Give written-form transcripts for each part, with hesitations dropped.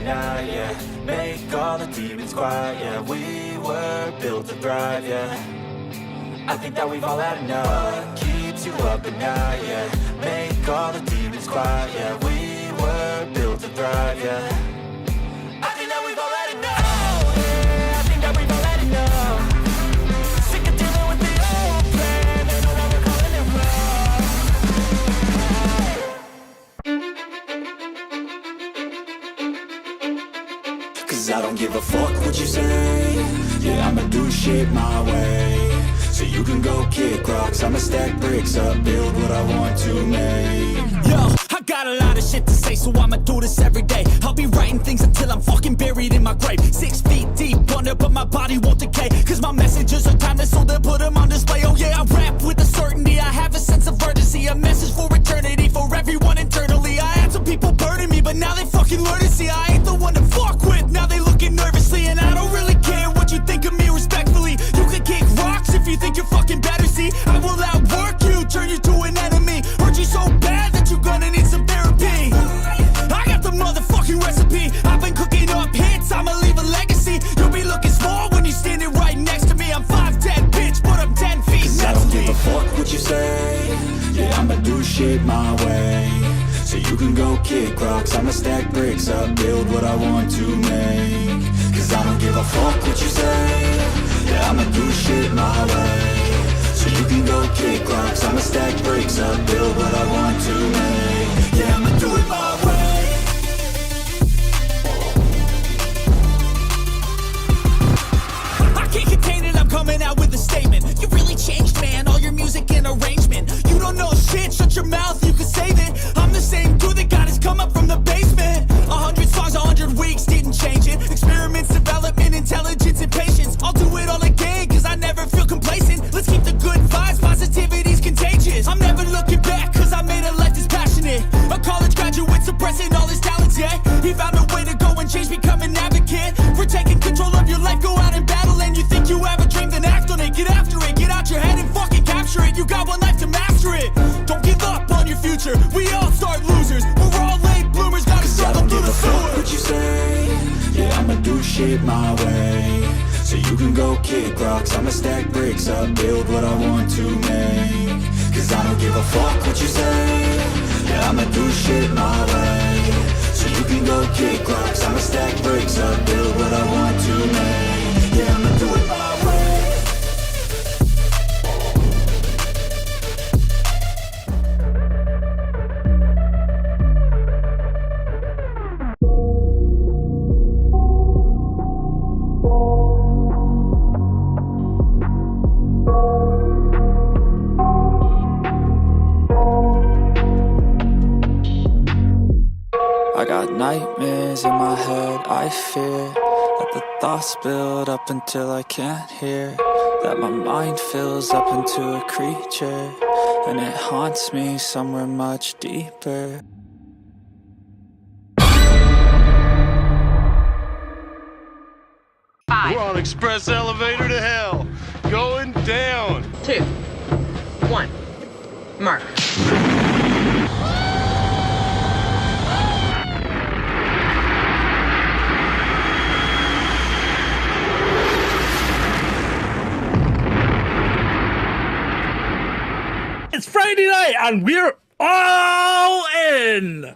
at night, yeah. Make all the demons quiet, yeah. We were built to thrive, yeah. I think that we've all had enough. What keeps you up at night, yeah. Make all the demons quiet, yeah. We were built to thrive, yeah. I think that we've all had enough. Oh, yeah, I think that we've all had enough. Sick of dealing with the old plan, they know that we're calling it wrong. Cause I don't give a fuck what you say. Yeah, I'ma do shit my way. So you can go kick rocks, I'ma stack bricks up, build what I want to make. Yo, I got a lot of shit to say, so I'ma do this every day. I'll be writing things until I'm fucking buried in my grave. 6 feet deep under, but my body won't decay. Cause my messages are timeless, so they'll put them on display. Oh yeah, I rap with a certainty, I have a sense of urgency. A message for eternity, for everyone internally. I had some people burning me, but now they fucking learn to see I ain't the one to fuck with, now they looking nervously. And I don't really care what you think of me respectfully. You can kick rocks if you think you're fucking better, see. I will outwork you, turn you to an enemy. Hurt you so bad that you're gonna need some therapy. I got the motherfucking recipe. I've been cooking up hits, I'ma leave a legacy. You'll be looking small when you're standing right next to me. I'm 5'10", bitch, but I'm 10 feet next to me. I don't give a fuck what you say. Yeah, I'ma do shit my way. So you can go kick rocks, I'ma stack bricks up, build what I want to make. Cause I don't give a fuck what you say. Yeah, I'ma do shit my way. So you can go kick rocks, I'ma stack bricks up, build what I want to make. Yeah, I'ma do it my way. I can't contain it, I'm coming out with a statement. You really changed, man, all your music and arrangement. You don't know shit, shut your mouth, you can save it. I'm the same dude that got his come up from the basement. 100 songs, 100 weeks, didn't change it. Experiments, development, intelligence, and patience. I'll do it all again, cause I never feel complacent. Let's keep the good vibes, positivity's contagious. I'm never looking back, cause I made a life that's passionate. A college graduate suppressing all his talents, yeah. He found a way to go and change, become an advocate. For taking control of your life, go out and battle. And you think you have a dream, then act on it. Get after it, get out your head and fucking capture it. You got one life to master it. Don't give up on your future, we all start losers. We're all late bloomers, gotta struggle through the sewer. What you say? Yeah, I'ma do shit my way. So you can go kick rocks, I'ma stack bricks up, build what I want to make. Cause I don't give a fuck what you say. Yeah, I'ma do shit my way. So you can go kick rocks, I'ma stack bricks up, build what I want to make. Yeah, I'ma do it my way. I got nightmares in my head, I fear that the thoughts build up until I can't hear. That my mind fills up into a creature, and it haunts me somewhere much deeper. We're on express elevator to hell. Going down. 2, 1, mark. It's Friday night and we're all in!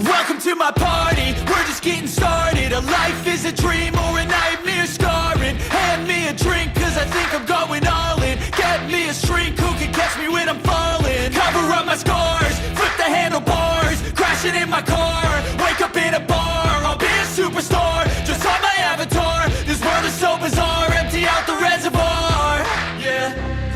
Welcome to my party, we're just getting started. A life is a dream or a nightmare scarring. Hand me a drink cause I think I'm going all in. Get me a shrink who can catch me when I'm falling. Cover up my scars, flip the handlebars. Crashing in my car, wake up in a bar. I'll be a superstar, just on my avatar. This world is so bizarre, empty out the reservoir. Yeah,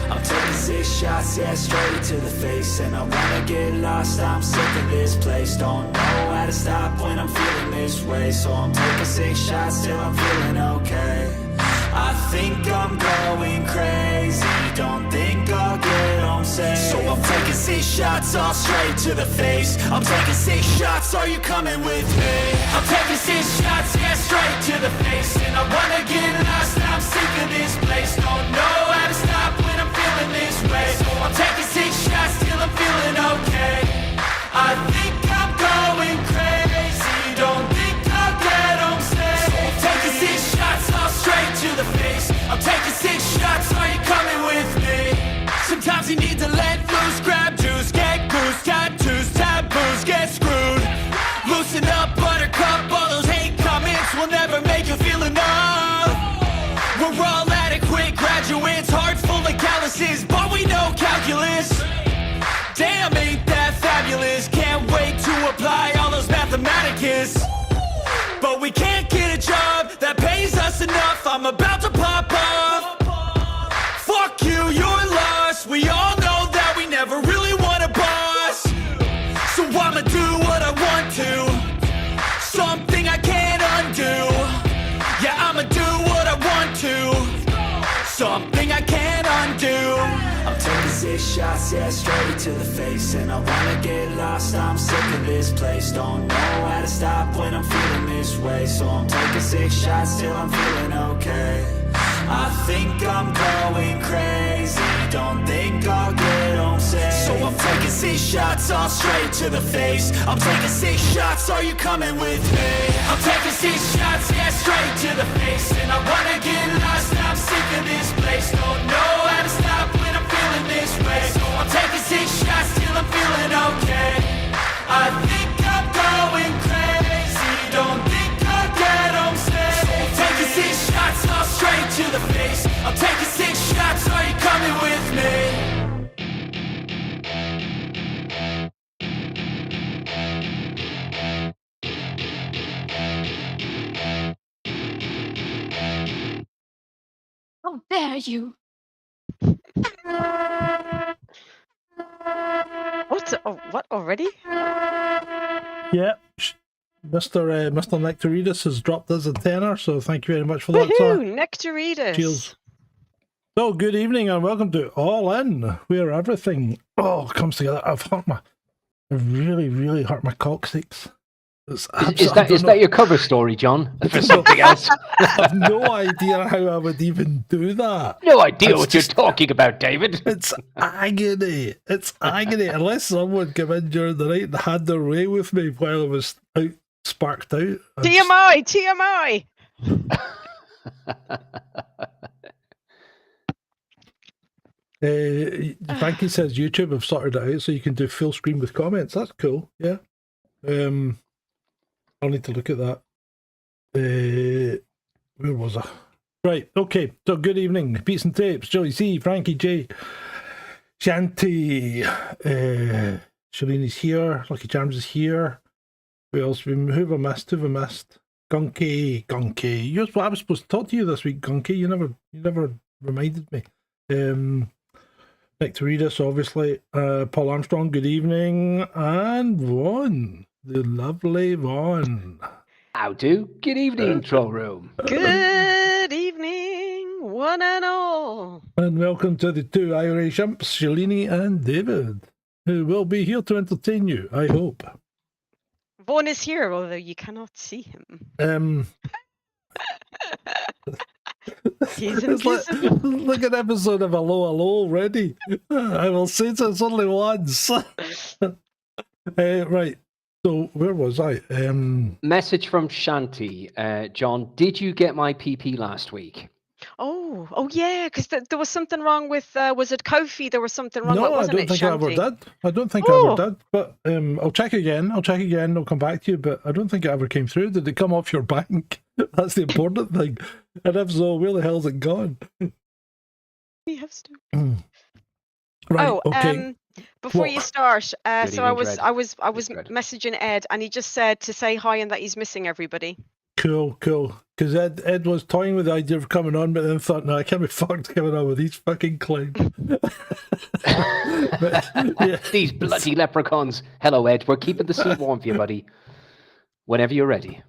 I'm taking 6 shots, yeah, straight to the face. And I wanna get lost, I'm sick of this place. Don't know how to stop when I'm feeling this way. So I'm taking 6 shots till I'm feeling okay. I think I'm going crazy, don't think I'll get home safe. So I'm taking 6 shots all straight to the face. I'm taking 6 shots, are you coming with me? I'm taking 6 shots, yeah, straight to the face. And I wanna get lost, I'm sick of this place. Don't know how to stop when I'm feeling this way. I'm taking 6 shots till I'm feeling okay. I think I'm going crazy. Don't think I'll get home safe. I'm taking 6 shots all straight to the face. I'm taking 6 shots, are you coming with me? Sometimes you need to let loose, grab juice, get goose, tattoos, taboos, get screwed. Loosen up, buttercup, all those hate comments will never make you feel enough. We're all adequate graduates, hearts full of calluses, but we know calculus. Damn, ain't that fabulous? Can't wait to apply all those mathematicus. But we can't get a job that pays us enough. I'm about to pop off. Fuck you, you're lost. We all know that we never really want a boss. So I'ma do what I want to. Something I can't undo. Yeah, I'ma do what I want to. Something I can't undo. I'm taking 6 shots, yeah, straight to the face. And I wanna get lost, I'm sick of this place. Don't know how to stop when I'm feeling this way. So I'm taking 6 shots till I'm feeling okay. I think I'm going crazy. Don't think I'll get home safe. So I'm taking 6 shots all straight to the face. I'm taking 6 shots, are you coming with me? I'm taking 6 shots, yeah, straight to the face. And I wanna get lost, I'm sick of this place. Don't know how to stop when I'm feeling this way. So I'm taking 6 shots till I'm feeling okay. I think I'm going crazy. Don't think I'll get home safe. So I'm taking 6 shots all straight to the face. I'm taking 6 shots, are you coming with me? How dare you? What? Oh, what already? Yeah. Mr. Nectaridus has dropped us a tenner, so thank you very much for that, sir. Woohoo! Nectaridus. Cheers. So, good evening and welcome to All In, where everything comes together. I've really, really hurt my coccyx. Is that your cover story, John? For something else? I have no idea how I would even do that. No idea what you're talking about, David. It's agony. It's agony. Unless someone came in during the night and had their way with me while I was sparked out. TMI! TMI! Frankie says YouTube have sorted it out so you can do full screen with comments. That's cool. Yeah. I'll need to look at that. Where was I? Right, okay. So good evening. Beats and Tapes, Joey C, Frankie J, Shanty, Shalini's here, Lucky Charms is here. Who else? Who have I missed? Gunky. You're what I was supposed to talk to you this week, Gunky. You never reminded me. Nectaridus, obviously. Paul Armstrong, good evening. And Vaughn. The lovely Vaughn. How do? Good evening, Troll Room. Good evening, one and all. And welcome to the 2 Irish Imps, Shalini and David, who will be here to entertain you, I hope. Vaughn is here, although you cannot see him. He's invisible. Look at episode of Hello already. I will say this only once. Right. So where was I? Message from Shanti. John, did you get my PP last week? Oh yeah, because there was something wrong with, was it Kofi? There was something wrong with, wasn't it, Shanti? I don't think I ever did. But I'll check again. I'll come back to you, but I don't think it ever came through. Did it come off your bank? That's the important thing. And if so, where the hell's it gone? We have to. Right, okay. Before you start, so I was Dread. messaging Ed, and he just said to say hi and that he's missing everybody. Cool. Because Ed was toying with the idea of coming on, but then thought, no, I can't be fucked coming on with these fucking clowns. These bloody leprechauns. Hello, Ed. We're keeping the seat warm for you, buddy. Whenever you're ready.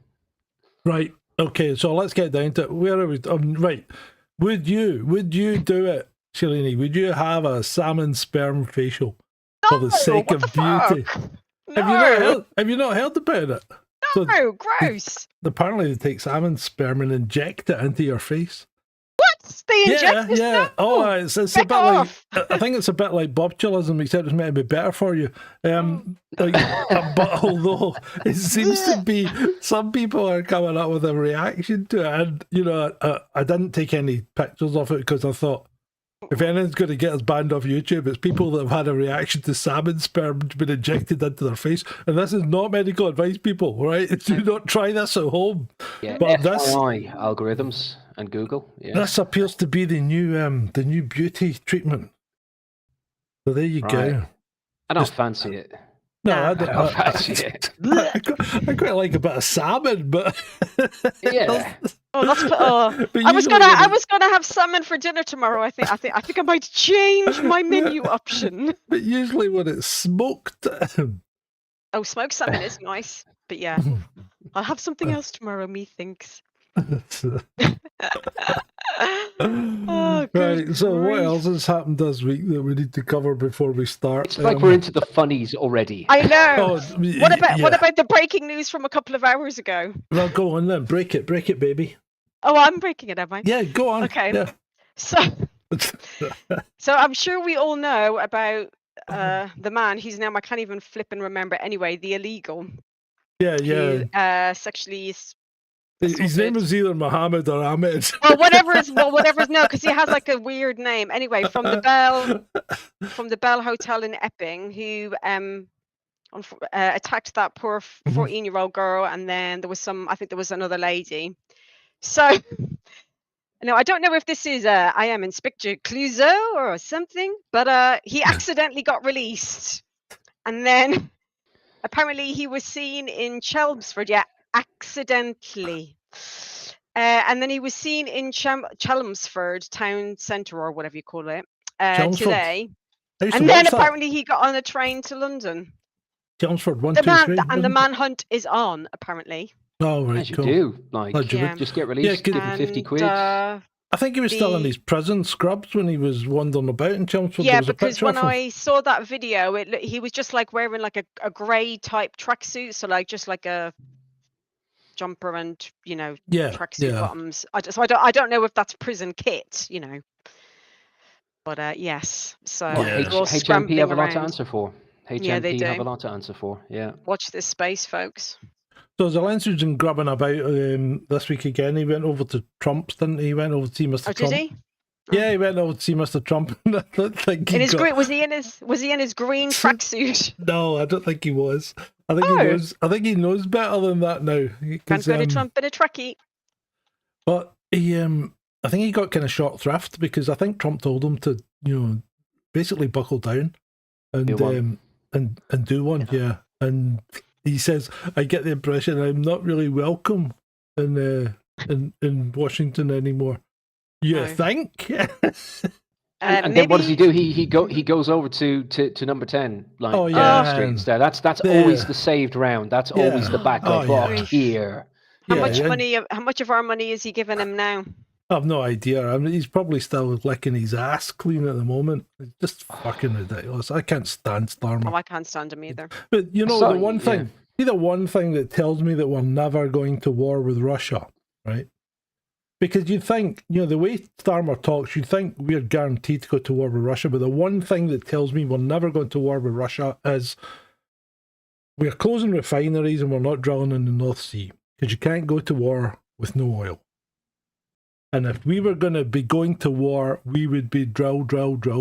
Right. Okay. So let's get down to it. Where are we? Right. Would you do it, Shalini? Would you have a salmon sperm facial for the sake of beauty? No. Have you not heard about it? No, So gross. apparently they take salmon sperm and inject it into your face. What? They inject this stuff? Oh, it's a Back bit off. like I think it's a bit like botulism, except it's meant to be better for you. But although it seems to be, some people are coming up with a reaction to it, and you know, I didn't take any pictures of it because I thought, if anything's going to get us banned off YouTube, it's people that have had a reaction to salmon sperm being injected into their face. And this is not medical advice, people, right? Do not try this at home. Yeah, but FYI algorithms and Google. Yeah. This appears to be the new beauty treatment. So there you go. I don't fancy it. No, Nah. I don't fancy it. I quite like a bit of salmon, but Yeah. Oh, that's But I was usually gonna have salmon for dinner tomorrow. I think I might change my menu option. But usually when it's smoked, Oh, smoked salmon is nice, but yeah, I'll have something else tomorrow. Methinks. Oh, good right. So what grief. else has happened this week that we need to cover before we start? It's like we're into the funnies already. I know. Oh, What about yeah. the breaking news from a couple of hours ago? Well, go on then. Break it, baby. Oh, I'm breaking it, am I? Yeah, go on. Okay. Yeah. So I'm sure we all know about the man who's now I can't even flip and remember anyway, the illegal yeah. who sexually His name is either Mohammed or Ahmed. well whatever is no, because he has like a weird name. Anyway, from the Bell Hotel in Epping, who attacked that poor 14-year-old girl, and then there was I think there was another lady. So no, I don't know if this is I am Inspector Clouseau or something, but he accidentally got released, and then apparently he was seen in Chelmsford, accidentally, and then he was seen in Chelmsford town centre or whatever you call it today, and then apparently he got on a train to London. Chelmsford 1, The 2, 3, and the manhunt is on apparently. Oh, right, As you cool. do. Like, Yeah. just get released, give him 50 quid. I think he was still in his prison scrubs when he was wandering about in Chelmsford. Yeah, There was a because picture when of him. I saw that video, he was just like wearing like a grey type tracksuit, so like just like a jumper and tracksuit bottoms. I don't know if that's prison kit, but yes. So they're all HMP scrambling have a lot to around. answer for. Yeah, they HMP have do. a lot to answer for. Yeah. Watch this space, folks. So Zelensky's been grubbing about this week again. He went over to Trump's, didn't he? He went over to see Mr. Oh, Trump. did he? Yeah, he went over to see Mr. Trump. I don't think he got... was he in his green tracksuit? No, I don't think he was. I think he knows. I think he knows better than that now. Can't go to Trump in a trackie. But he, I think he got kind of short thrift because I think Trump told him to, basically buckle down and do one. Yeah. And he says, I get the impression I'm not really welcome in Washington anymore. You think? And then what does he do? He goes over to number 10, like Street instead. That's always the saved round. That's always the backup block here. How much of our money is he giving him now? I have no idea. I mean, he's probably still licking his ass clean at the moment. It's just fucking ridiculous. I can't stand Starmer. Oh, I can't stand him either. But the one thing that tells me that we're never going to war with Russia, right? Because you'd think, the way Starmer talks, you'd think we're guaranteed to go to war with Russia. But the one thing that tells me we're never going to war with Russia is we're closing refineries and we're not drilling in the North Sea. Because you can't go to war with no oil. And if we were going to be going to war, we would be drill,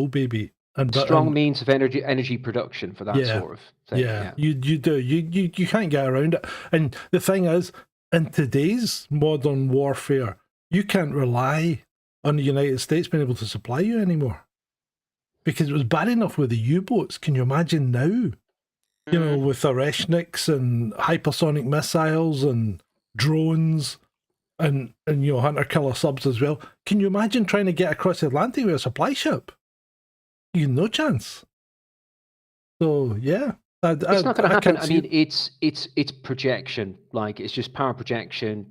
baby. And strong means of energy production for that sort of thing. Yeah, you do. You can't get around it. And the thing is, in today's modern warfare, you can't rely on the United States being able to supply you anymore. Because it was bad enough with the U-boats. Can you imagine now? With Oreshniks and hypersonic missiles and drones and hunter-killer subs as well. Can you imagine trying to get across the Atlantic with a supply ship? You no chance. So, yeah. It's not going to happen. I mean, it's projection. Like, it's just power projection.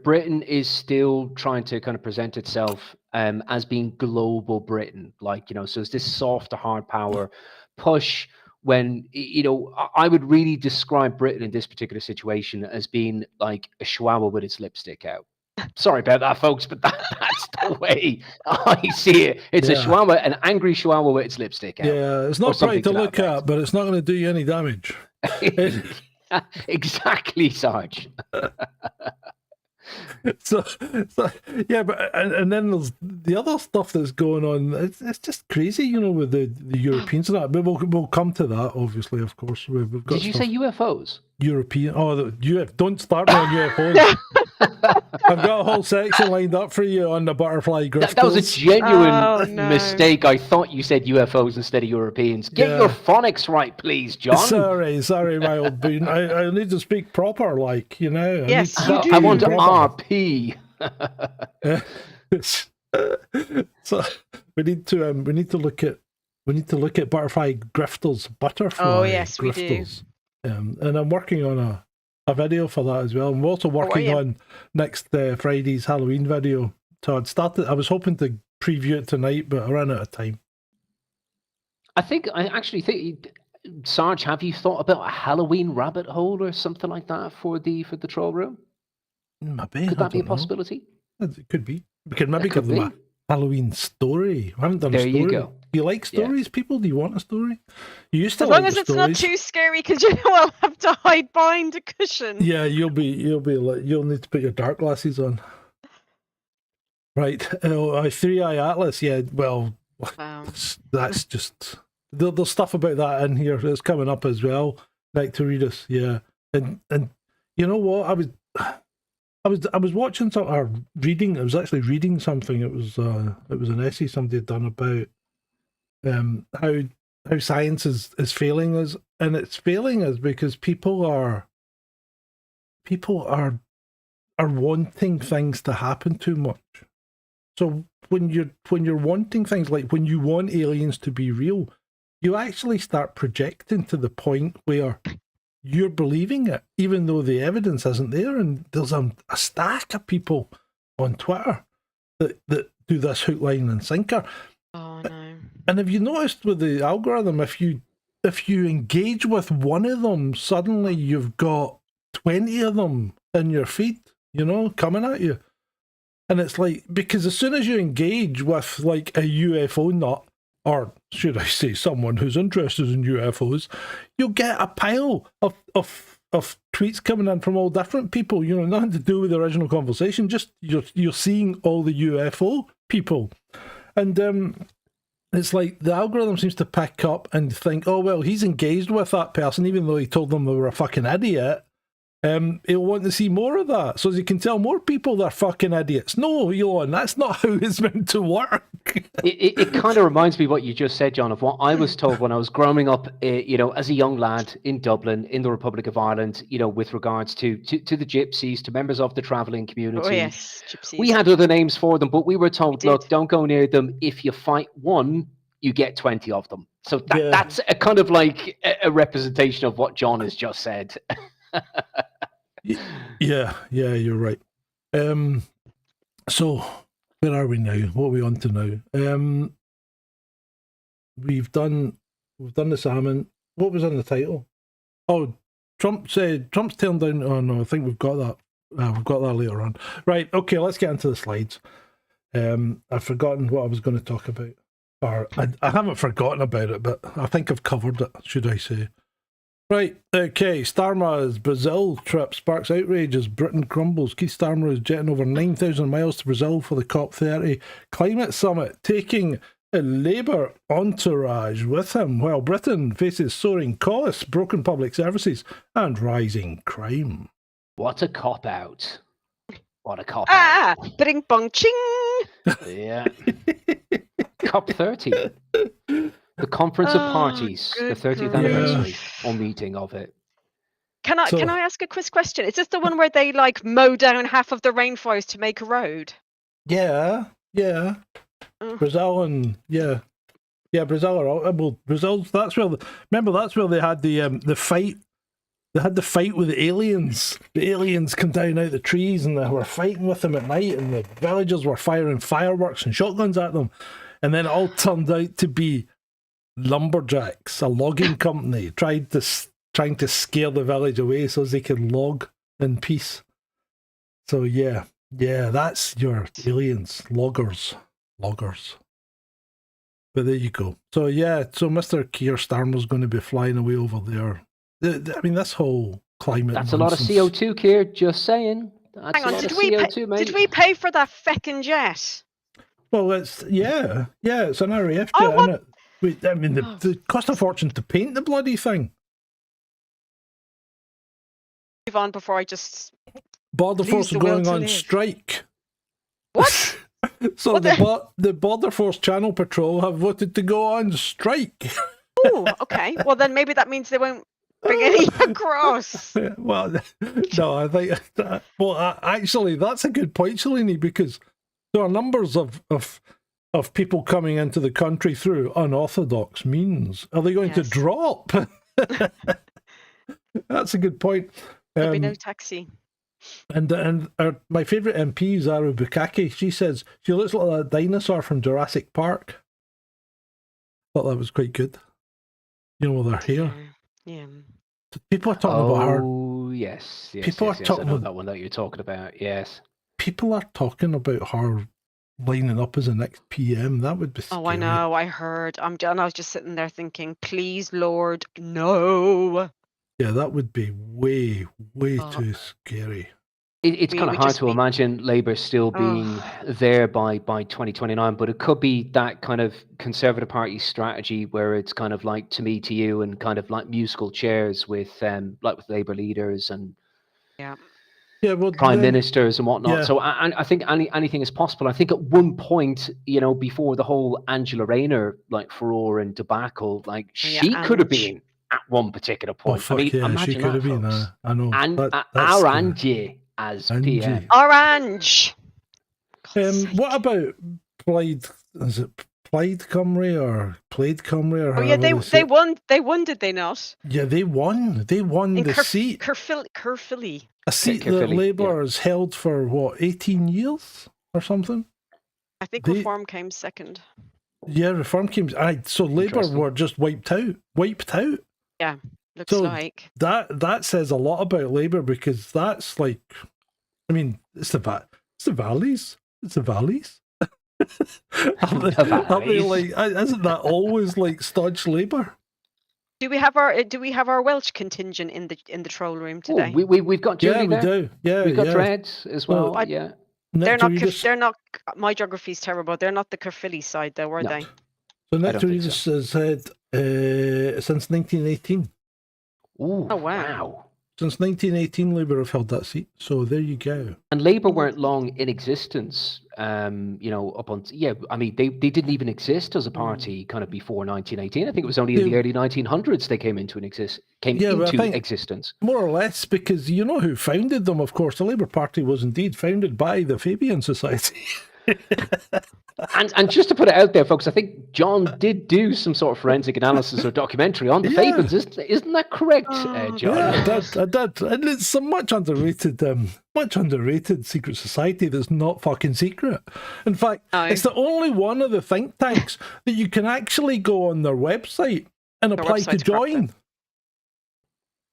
Britain is still trying to kind of present itself as being global Britain. Like, so it's this soft to hard power push when, I would really describe Britain in this particular situation as being like a chihuahua with its lipstick out. Sorry about that, folks, but That's the way I see it. It's a chihuahua, an angry chihuahua with its lipstick out. Yeah, it's not pretty to look at, but it's not going to do you any damage. Exactly, Sarge. so yeah, but and then there's the other stuff that's going on. It's just crazy, with the Europeans and that. But we'll come to that, obviously, of course. We've got Did you say UFOs? European? Oh, don't start me on UFOs. I've got a whole section lined up for you on the butterfly grifters. That was a genuine mistake. I thought you said UFOs instead of Europeans. Get your phonics right, please, John. Sorry, my old bean. I need to speak proper, Yes, I want RP. So we need to look at butterfly grifters. Oh yes, grifters. We do. And I'm working on a video for that as well. I'm also working on next Friday's Halloween video. So I was hoping to preview it tonight, but I ran out of time. I actually think, Sarge, have you thought about a Halloween rabbit hole or something like that for the troll room? Maybe. Could that be a possibility? It could be. We could maybe give them a Halloween story. I haven't done a story. There you go. Do you like stories, people? Do you want a story? You used to, as long as it's not too scary, because I'll have to hide behind a cushion. Yeah, you'll need to put your dark glasses on. Right, Three-Eye Atlas. Yeah, well, that's just there's stuff about that in here that's coming up as well. Like to read us, yeah, and you know what? I was watching something or reading. I was actually reading something. It was an essay somebody had done about how science is failing us, and it's failing us because people are wanting things to happen too much. So when you're wanting things, like when you want aliens to be real, you actually start projecting to the point where you're believing it, even though the evidence isn't there. And there's a stack of people on Twitter that do this hook, line, and sinker. Oh no! And have you noticed with the algorithm, if you engage with one of them, suddenly you've got 20 of them in your feed, coming at you. And it's like, because as soon as you engage with like a UFO nut, or should I say someone who's interested in UFOs, you'll get a pile of tweets coming in from all different people, nothing to do with the original conversation, just you're seeing all the UFO people. And it's like the algorithm seems to pick up and think, oh, well, he's engaged with that person, even though he told them they were a fucking idiot. He'll want to see more of that, so as you can tell more people they're fucking idiots. No, Elon, that's not how it's meant to work. It kind of reminds me of what you just said, John, of what I was told when I was growing up, as a young lad in Dublin, in the Republic of Ireland, with regards to the gypsies, to members of the travelling community. Oh yes, gypsies. We had other names for them, but we were told, look, don't go near them. If you fight one, you get 20 of them. So that's a kind of like a representation of what John has just said. Yeah, you're right. So where are we now? What are we on to now? We've done the salmon. What was in the title? Oh, Trump's turned down. Oh no, I think we've got that. We've got that later on. Right. Okay, let's get into the slides. I've forgotten what I was going to talk about, or I haven't forgotten about it, but I think I've covered it. Should I say? Right, okay, Starmer's Brazil trip sparks outrage as Britain crumbles. Keith Starmer is jetting over 9,000 miles to Brazil for the COP30 climate summit, taking a Labour entourage with him, while Britain faces soaring costs, broken public services, and rising crime. What a cop-out. What a cop-out. Bring bong ching! Yeah. COP30. The Conference of Parties, the 30th anniversary or meeting of it. Can I ask a quick question? Is this the one where they like mow down half of the rainforest to make a road? Yeah. Brazil and Brazil are Brazil's. That's where that's where they had the fight. They had the fight with the aliens. The aliens come down out the trees and they were fighting with them at night, and the villagers were firing fireworks and shotguns at them, and then it all turned out to be lumberjacks, a logging company, trying to scare the village away so as they can log in peace. So yeah, Yeah, that's your aliens, loggers. But there you go. So yeah, so Mr. Keir Starmer's going to be flying away over there. I mean, this whole climate. That's nonsense. a lot of CO2, Keir. Just saying. That's Hang on, a lot did of we CO2, mate. did we pay for that feckin' jet? Well, it's it's an RAF jet, Oh, isn't it? I mean, the cost a fortune to paint the bloody thing. Move on before I just. Border Lose Force the are will going to on live. strike. What? So What the Border Force Channel Patrol have voted to go on strike. Oh, okay. Well, then maybe that means they won't bring any across. Well, no, I think. Actually, that's a good point, Shalini, because there are numbers of people coming into the country through unorthodox means. Are they going to Yes. drop? That's a good point. There'll be no taxi. And my favourite MP, Zaru Bukaki, she says she looks like a dinosaur from Jurassic Park. Thought that was quite good. You know, with her hair. Yeah. People are talking about her. Oh, yes. People are talking I know about that one that you're talking about, yes. People are talking about her lining up as the next PM. That would be scary. Oh, I know. I heard. And I was just sitting there thinking, please, Lord, no. Yeah, that would be way too scary. It's kind of hard to imagine Labour still being there by 2029, but it could be that kind of Conservative Party strategy where it's kind of like to me, to you, and kind of like musical chairs with like with Labour leaders and prime ministers and whatnot. Yeah. So I think anything is possible. I think at one point, you know, before the whole Angela Rayner like furore and debacle, like she could have been at one particular point. Oh, fuck, I mean, yeah, imagine she could have been. folks. I know. And that's our scary. Angie as Angie. PM. Orange. What about Plaid? Is it Plaid Cymru or Plaid Cymru? Or Oh yeah, they won. They won, did they not? Yeah, they won. They won the seat. Caerphilly. A seat that Caerphilly, Labour has held for what, 18 years or something? I think Reform came second. Yeah, Reform came. So Labour were just wiped out. Yeah, looks So like. that says a lot about Labour, because that's like, I mean, it's the valleys. It's the valleys. Aren't they like? Isn't that always like stodge Labour? Do we have our Welsh contingent in the troll room today? Oh, we've got Julie we there. do. Yeah, we've got yeah. Dreads as well. Well, yeah. They're not. My geography's terrible. They're not the Caerphilly side, though, were they? So Nectaridis has had since 1918. Ooh, oh wow! Since 1918, Labour have held that seat. So there you go. And Labour weren't long in existence. You know, up until I mean, they didn't even exist as a party kind of before 1918. I think it was only in the early 1900s they came into existence. More or less, because you know who founded them, of course. The Labour Party was indeed founded by the Fabian Society. And just to put it out there, folks, I think John did do some sort of forensic analysis or documentary on the Fabians. Isn't that correct, John? Yeah, I did. And it's a much underrated secret society that's not fucking secret. In fact, it's the only one of the think tanks that you can actually go on their website and apply to join.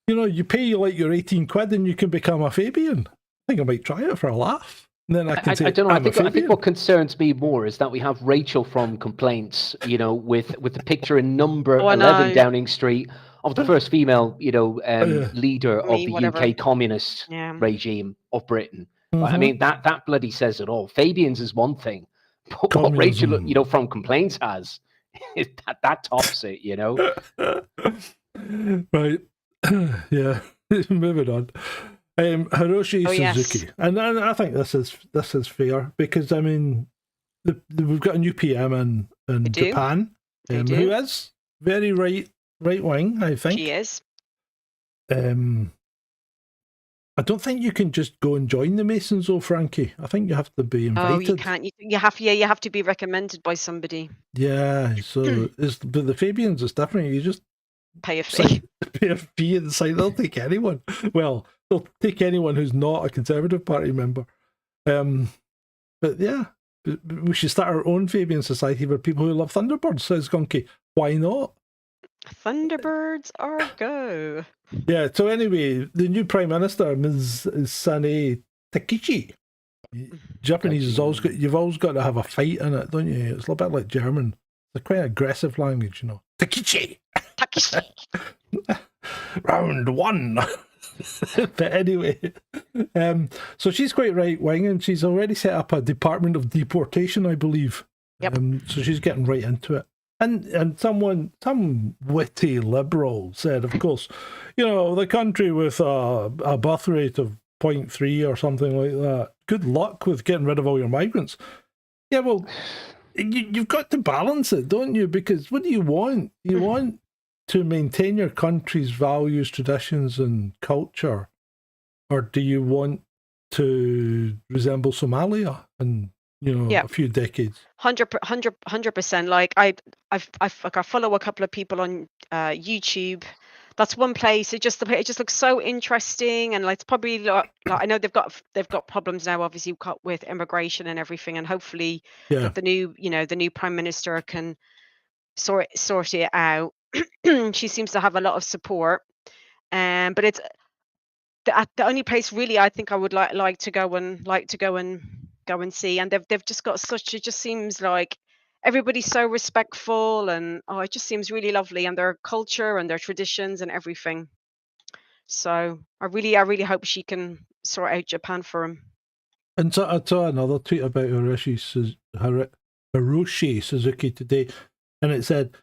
You know, you pay like your 18 quid and you can become a Fabian. I think I might try it for a laugh. Then I can say, I don't know. I think what concerns me more is that we have Rachel from Complaints, you know, with the picture in number 11 Downing Street of the first female, you know, leader of the UK communist regime of Britain. Mm-hmm. I mean, that bloody says it all. Fabians is one thing, but what Rachel, you know, from Complaints has, is that tops it, you know. Right. Yeah. Moving on. Hiroshi Suzuki, and I think this is fair, because I mean, we've got a new PM in Japan, who is very right wing. I think she is. I don't think you can just go and join the Masons, though, Frankie. I think you have to be invited. Oh, you can't. You have to be recommended by somebody. Yeah. So but the Fabians is different. You just pay a fee. Pay a fee and sign. They'll take anyone. Well, they'll take anyone who's not a Conservative Party member. But yeah, we should start our own Fabian Society for people who love Thunderbirds, says Gunky. Why not? Thunderbirds are go. Yeah, so anyway, the new Prime Minister, Ms. Sane Takichi, Japanese is always got, you've always got to have a fight in it, don't you? It's a little bit like German. It's quite aggressive language, you know. Takichi! Round one! But anyway, so she's quite right-wing, and she's already set up a Department of Deportation, I believe. Yep. So she's getting right into it. And some witty liberal said, of course, you know, the country with a birth rate of 0.3 or something like that, good luck with getting rid of all your migrants. Yeah, well, you've got to balance it, don't you? Because what do you want? You want to maintain your country's values, traditions, and culture, or do you want to resemble Somalia in, you know, a few decades? 100%. Like I follow a couple of people on YouTube. That's one place. It just looks so interesting, and like it's probably like I know they've got problems now, obviously with immigration and everything, and hopefully the new prime minister can sort it out. She seems to have a lot of support, but it's the only place really I think I would like to go and see, and they've just got such. It just seems like everybody's so respectful, and it just seems really lovely, and their culture and their traditions and everything. So I really hope she can sort out Japan for him. And so I saw another tweet about Hiroshi Suzuki today, and it said,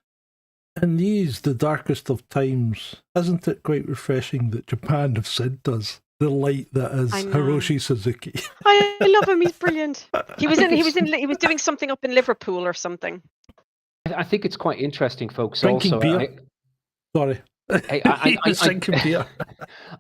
"In these, the darkest of times, isn't it quite refreshing that Japan have sent us the light that is Hiroshi Suzuki?" I love him. He's brilliant. He was doing something up in Liverpool or something. I think it's quite interesting, folks. Drinking also, beer. Sorry.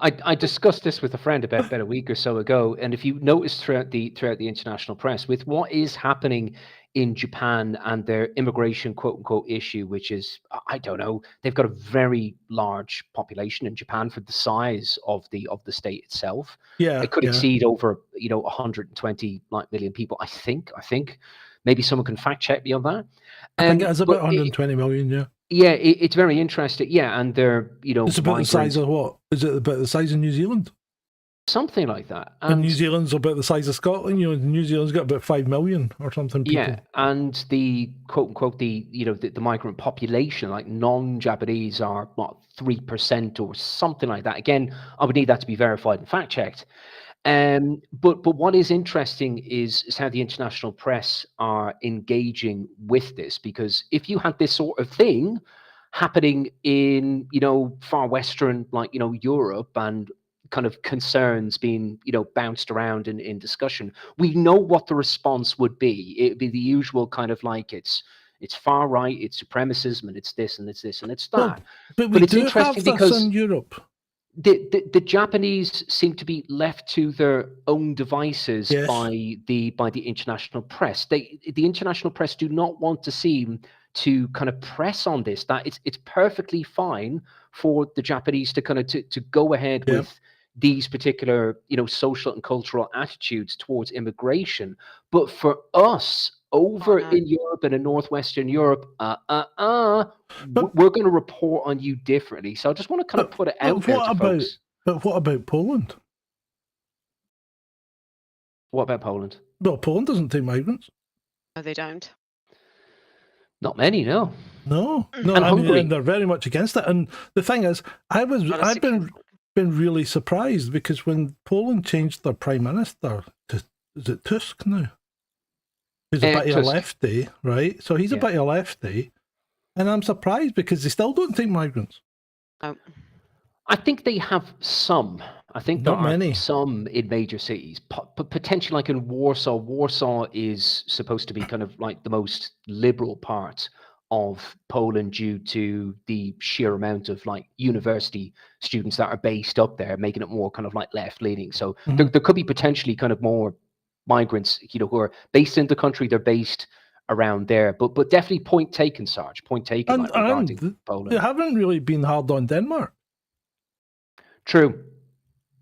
I discussed this with a friend about a week or so ago, and if you notice throughout the international press, with what is happening in Japan and their immigration quote unquote issue, which is, I don't know, they've got a very large population in Japan for the size of the state itself. Yeah, it could exceed over 120 million people. I think maybe someone can fact check me on that. I think it's about 120 million. Yeah. Yeah, it's very interesting. Yeah, and they're it's about the size of what? Is it about the size of New Zealand? Something like that. And New Zealand's about the size of Scotland. You know, New Zealand's got about 5 million or something. People. Yeah, and the quote unquote the migrant population, like non-Japanese, are what 3% or something like that. Again, I would need that to be verified and fact checked. But what is interesting is how the international press are engaging with this, because if you had this sort of thing happening in far western Europe, and kind of concerns being bounced around in discussion, we know what the response would be. It'd be the usual kind of like it's far right, it's supremacism, and it's this and it's this and it's that. But it's interesting because in Europe. The Japanese seem to be left to their own devices by the international press. The international press do not want to seem to kind of press on this. That it's perfectly fine for the Japanese to kind of to go ahead with these particular social and cultural attitudes towards immigration, but for us over in Europe and in northwestern Europe, we're going to report on you differently. So I just want to kind of put it out there to folks. But what about Poland? What about Poland? Well, Poland doesn't take migrants. No, they don't. Not many, no. No. And they're very much against it. And the thing is, I've been really surprised, because when Poland changed their prime minister to, is it Tusk now? He's a bit of a lefty, right? So he's a bit of a lefty, and I'm surprised because they still don't take migrants. I think they have some. I think there are some in major cities, but potentially like in Warsaw. Warsaw is supposed to be kind of like the most liberal part of Poland due to the sheer amount of like university students that are based up there, making it more kind of like left leaning. So there could be potentially kind of more migrants, who are based in the country. They're based around there, but definitely point taken, Sarge. Point taken. Regarding Poland, they haven't really been hard on Denmark. True,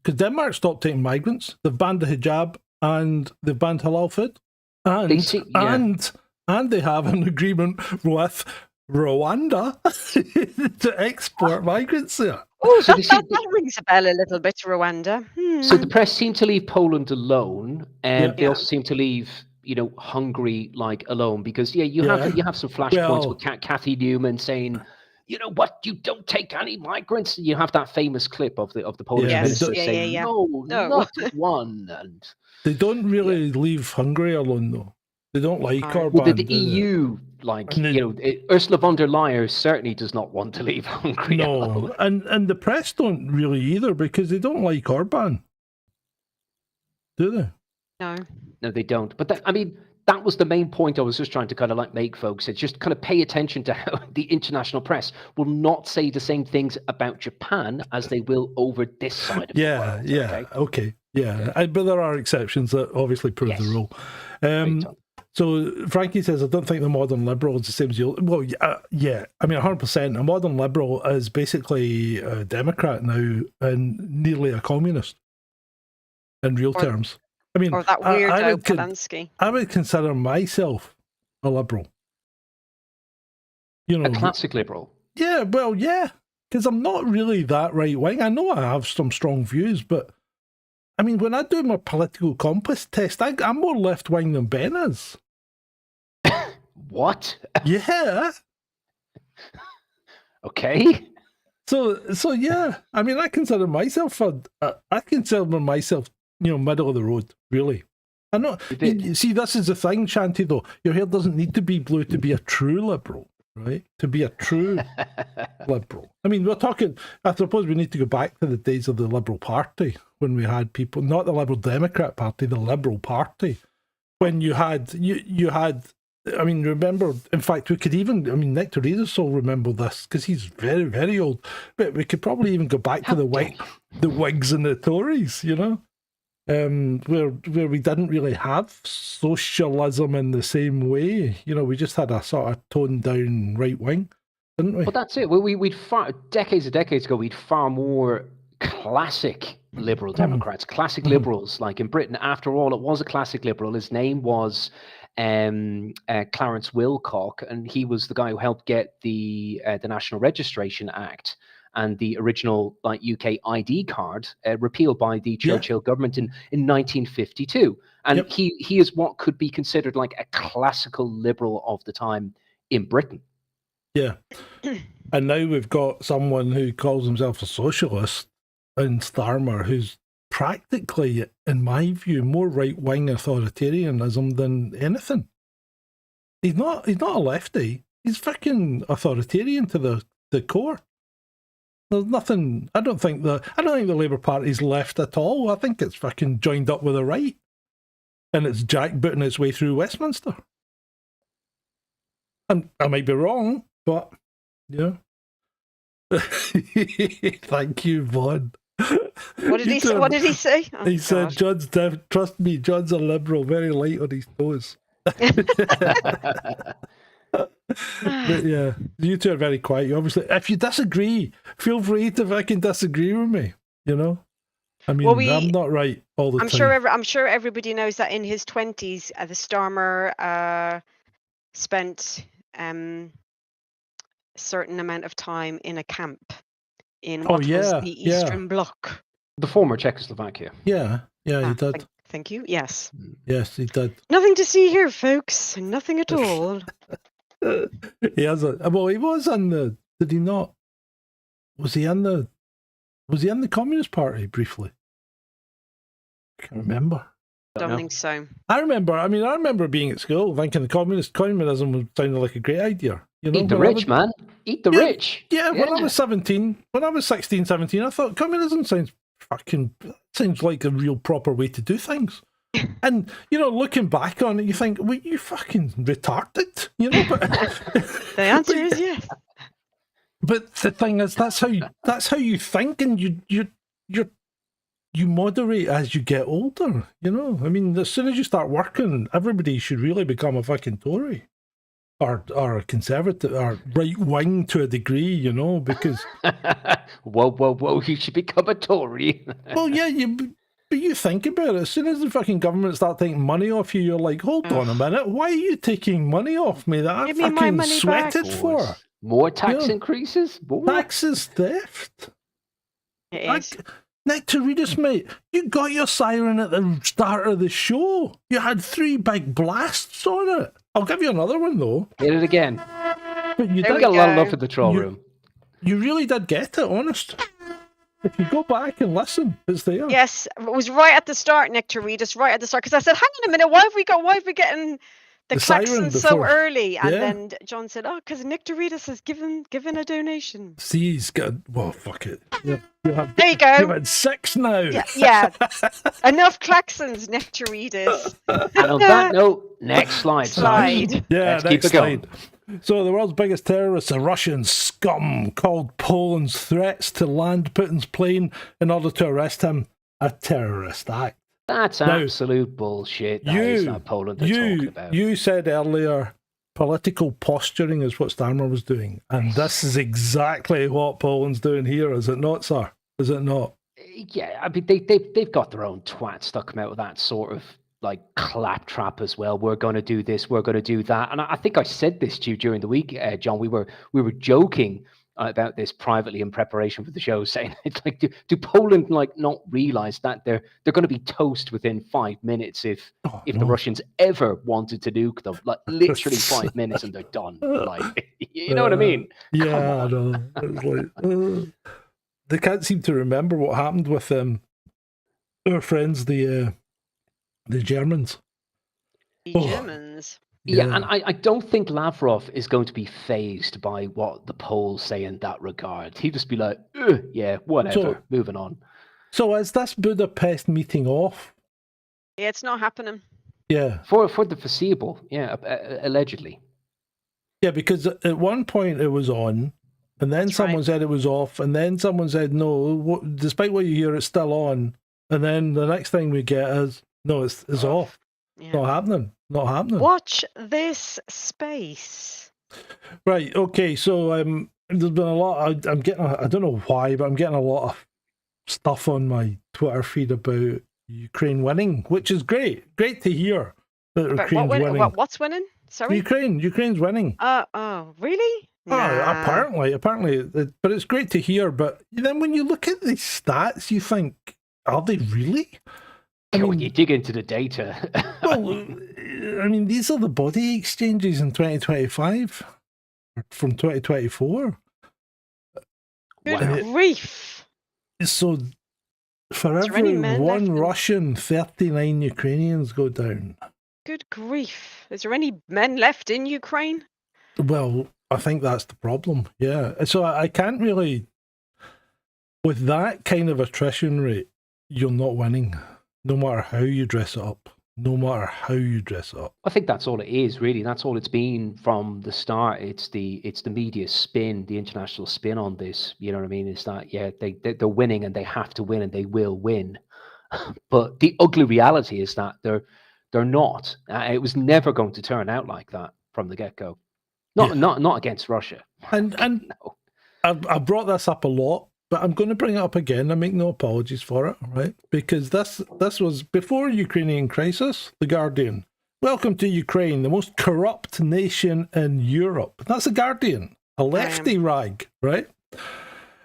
because Denmark stopped taking migrants. They've banned the hijab and they've banned halal food, and they have an agreement with Rwanda to export migrants there. Oh, that rings a bell a little bit, Rwanda. So the press seem to leave Poland alone, and Yeah. they also seem to leave, Hungary alone, because you have some flashpoints with Kathy Newman saying, what, you don't take any migrants. You have that famous clip of the Polish minister saying, no, not one. And they don't really leave Hungary alone, though. They don't like Orban. Well, the EU, Ursula von der Leyen certainly does not want to leave Hungary alone. And the press don't really either, because they don't like Orban. Do they? No, they don't. But that was the main point I was just trying to kind of make folks. It's just kind of pay attention to how the international press will not say the same things about Japan as they will over this side of the world. Okay. But there are exceptions that obviously prove the rule. So Frankie says, I don't think the modern liberal is the same as you. Well, yeah. I mean, 100%. A modern liberal is basically a Democrat now and nearly a communist in real terms. I mean, or that weirdo Zelensky. I would consider myself a liberal. A classic liberal. Yeah, well, yeah. Because I'm not really that right-wing. I know I have some strong views, but I mean, when I do my political compass test, I'm more left-wing than Ben is. What? Yeah. Okay. So yeah. I mean, I consider myself middle of the road, really. I know. See, this is the thing, Shanti, though. Your hair doesn't need to be blue to be a true liberal, right? To be a true liberal. I mean, we're talking, I suppose we need to go back to the days of the Liberal Party, when we had people, not the Liberal Democrat Party, the Liberal Party, when you had, I mean, remember, in fact, we could even, Nick Torres will remember this, because he's very, very old, but we could probably even go back to the Whigs and the Tories, where we didn't really have socialism in the same way. We just had a sort of toned down right wing, didn't we? Well, that's it. We'd decades ago, we'd far more classic liberal Democrats, classic liberals. Like in Britain, after all, it was a classic liberal. His name was Clarence Wilcock, and he was the guy who helped get the National Registration Act and the original UK ID card repealed by the Churchill government in 1952. And he is what could be considered like a classical liberal of the time in Britain. Yeah. And now we've got someone who calls himself a socialist in Starmer, who's practically, in my view, more right-wing authoritarianism than anything. He's not a lefty. He's fucking authoritarian to the core. There's nothing. I don't think the Labour Party's left at all. I think it's fucking joined up with the right, and it's jackbooting its way through Westminster. And I might be wrong, but yeah. Thank you, Vaughn. What did he say? What did he say? Oh, he said, "John's trust me, John's a liberal, very light on his toes." But yeah, you two are very quiet. You obviously, if you disagree, feel free to fucking disagree with me. I mean, I'm not right all the time. I'm sure everybody knows that in his 20s, the Starmer spent a certain amount of time in a camp in what was the Eastern Bloc. The former Czechoslovakia. Yeah, he did. Thank you. Yes. Yes, he did. Nothing to see here, folks. Nothing at all. He has he was in the. Did he not? Was he in the Communist Party briefly? I can't remember. Don't think so. I remember being at school thinking communism was sounding like a great idea. Eat the rich, man. Eat the rich. Yeah, when I was 17, when I was 16, 17, I thought communism sounds like a real proper way to do things. And, looking back on it, you think, well, you fucking retarded, but the answer is yes. But the thing is, that's how you think, and you moderate as you get older, I mean, as soon as you start working, everybody should really become a fucking Tory. Or a conservative, or right wing to a degree, because whoa, you should become a Tory. Well, yeah, but you think about it. As soon as the fucking government start taking money off you, you're like, hold on a minute, why are you taking money off me that I fucking sweated for? More tax increases? More? Taxes theft. It is. Nectaridus, mate, you got your siren at the start of the show. You had 3 big blasts on it. I'll give you another one, though. Hit it again. But you We got a lot of love for the troll room. You really did get it, honest. If you go back and listen, it's there. Yes, it was right at the start, Nectaridus, right at the start. Because I said, hang on a minute, why are we getting the klaxon so early? And then John said, oh, because Nectaridus has given a donation. See, he's got, well, fuck it. Yeah, there you go. You've had 6 now. Yeah. Enough klaxons, Nectaridus. And on that note, next slide. Yeah, let's keep it going. So the world's biggest terrorists, a Russian scum called Poland's threats to land Putin's plane in order to arrest him a terrorist act. That's absolute bullshit. That is not Poland they're talking about. You said earlier political posturing is what Starmer was doing. And this is exactly what Poland's doing here, is it not, sir? Is it not? Yeah, I mean, they've got their own twats that come out with that sort of like claptrap as well. We're going to do this, we're going to do that. And I think I said this to you during the week, John. We were joking about this privately in preparation for the show, saying it's like, do Poland like not realize that they're going to be toast within 5 minutes if the Russians ever wanted to nuke them? Like literally 5 minutes and they're done. Like, you know what I mean? Yeah, I know. It's like, they can't seem to remember what happened with our friends, the Germans. Germans. Yeah, and I don't think Lavrov is going to be fazed by what the Poles say in that regard. He'd just be like, yeah, whatever, moving on. So is this Budapest meeting off? Yeah, it's not happening. Yeah. For the foreseeable, yeah, allegedly. Yeah, because at one point it was on, and then someone said it was off, and then someone said, no, despite what you hear, it's still on. And then the next thing we get is, no, it's off. Yeah. Not happening. Watch this space. Right, okay, so there's been a lot, I'm getting, I don't know why, but I'm getting a lot of stuff on my Twitter feed about Ukraine winning, which is great. Great to hear that Ukraine's winning. What's winning? Sorry? Ukraine's winning. Oh, really? Nah. Apparently, but it's great to hear. But then when you look at the stats, you think, are they really? When you dig into the data. Well, I mean, these are the body exchanges in 2025 from 2024. Good grief. So for every one Russian, 39 Ukrainians go down. Good grief. Is there any men left in Ukraine? Well, I think that's the problem, yeah. So I can't really, with that kind of attrition rate, you're not winning, no matter how you dress it up. I think that's all it is, really. That's all it's been from the start. It's the media spin, the international spin on this. You know what I mean? It's that, yeah, they're winning and they have to win and they will win. But the ugly reality is that they're not. It was never going to turn out like that from the get-go. Not against Russia. And no. I brought this up a lot, but I'm going to bring it up again. I make no apologies for it, right? Because this was before Ukrainian crisis. The Guardian. Welcome to Ukraine, the most corrupt nation in Europe. That's the Guardian, a lefty rag, right?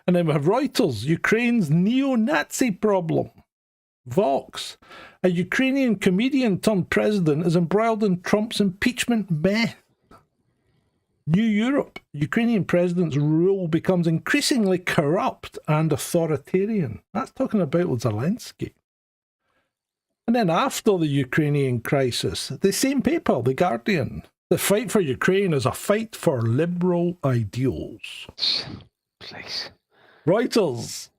And then we have Reuters, Ukraine's neo-Nazi problem. Vox, a Ukrainian comedian turned president is embroiled in Trump's impeachment mess. New Europe, Ukrainian president's rule becomes increasingly corrupt and authoritarian. That's talking about Zelensky. And then after the Ukrainian crisis, the same paper, The Guardian, the fight for Ukraine is a fight for liberal ideals. Please. Reuters,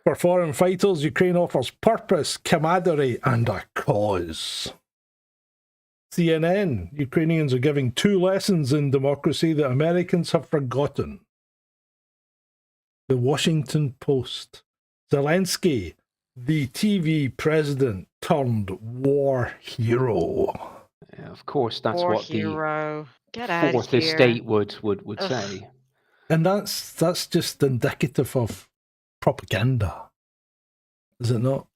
for foreign fighters, Ukraine offers purpose, camaraderie, and a cause. CNN, Ukrainians are giving 2 lessons in democracy that Americans have forgotten. The Washington Post, Zelensky, the TV president turned war hero. Yeah, of course, that's war what hero. the fourth estate would say. And that's just indicative of propaganda, is it not?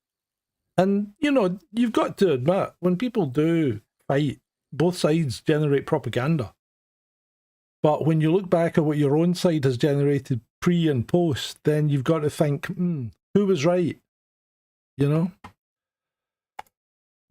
And, you know, you've got to admit, when people do fight, both sides generate propaganda. But when you look back at what your own side has generated pre and post, then you've got to think, Who was right? You know?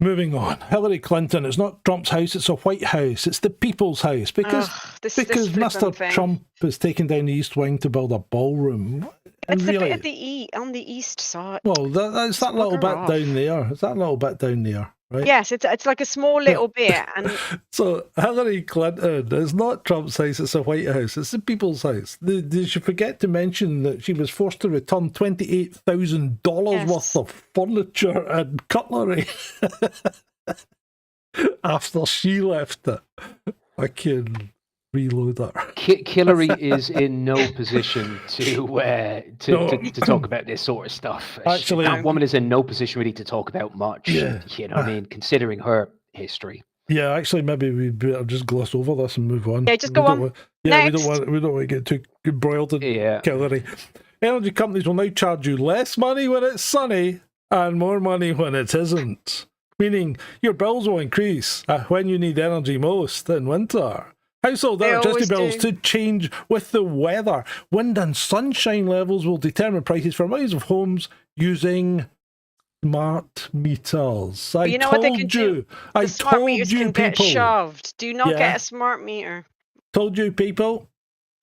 Moving on. Hillary Clinton, it's not Trump's house, it's a White House. It's the people's house. Because Mr. Trump has taken down the East Wing to build a ballroom. It's the bit on the east side. Well, that's that little bit down there. It's that little bit down there, right? Yes, it's like a small little bit. And so Hillary Clinton, it's not Trump's house, it's a White House. It's the people's house. Did you forget to mention that she was forced to return $28,000 worth of furniture and cutlery after she left it? I can reload her. Hillary is in no position to talk about this sort of stuff. Actually, that woman is in no position really to talk about much. Yeah. You know what I mean? Considering her history. Yeah, actually, maybe we better just gloss over this and move on. Yeah, just go on. Next. we don't want to get too embroiled in Hillary. Energy companies will now charge you less money when it's sunny and more money when it isn't. Meaning your bills will increase when you need energy most in winter. Household electricity bills to change with the weather. Wind and sunshine levels will determine prices for millions of homes using smart meters. I told you. I told you, people. Get shoved. Do not get a smart meter. Told you, people.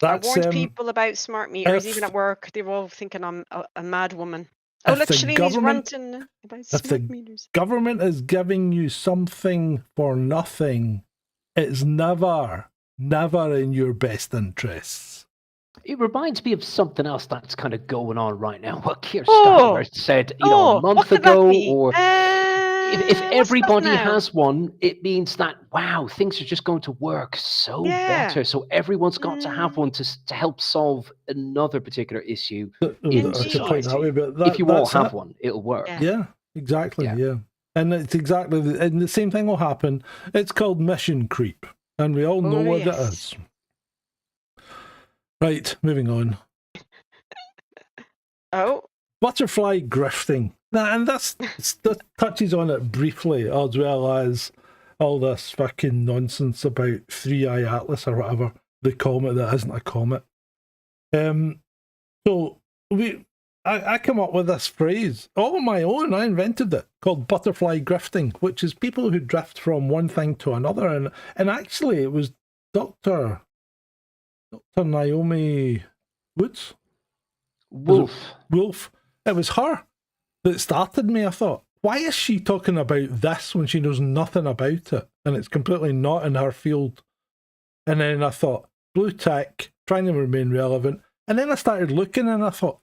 I warned people about smart meters, even at work. They were all thinking I'm a mad woman. Oh, look, Shalini's ranting about smart meters. Government is giving you something for nothing. It's never in your best interests. It reminds me of something else that's kind of going on right now. What Keir Starmer said, a month ago, or if everybody has one, it means that things are just going to work so better. So everyone's got to have one to help solve another particular issue. If you all have one, it'll work. Yeah, exactly. Yeah. And it's exactly and the same thing will happen. It's called mission creep. And we all know what it is. Right, moving on. Butterfly grifting. And that touches on it briefly, as well as all this fucking nonsense about 3i Atlas or whatever, the comet that isn't a comet. So I come up with this phrase all on my own. I invented it, called butterfly grifting, which is people who drift from one thing to another. And actually, it was Dr. Naomi Wolf. It was her that started me. I thought, why is she talking about this when she knows nothing about it? And it's completely not in her field. And then I thought, blue tick, trying to remain relevant. And then I started looking and I thought,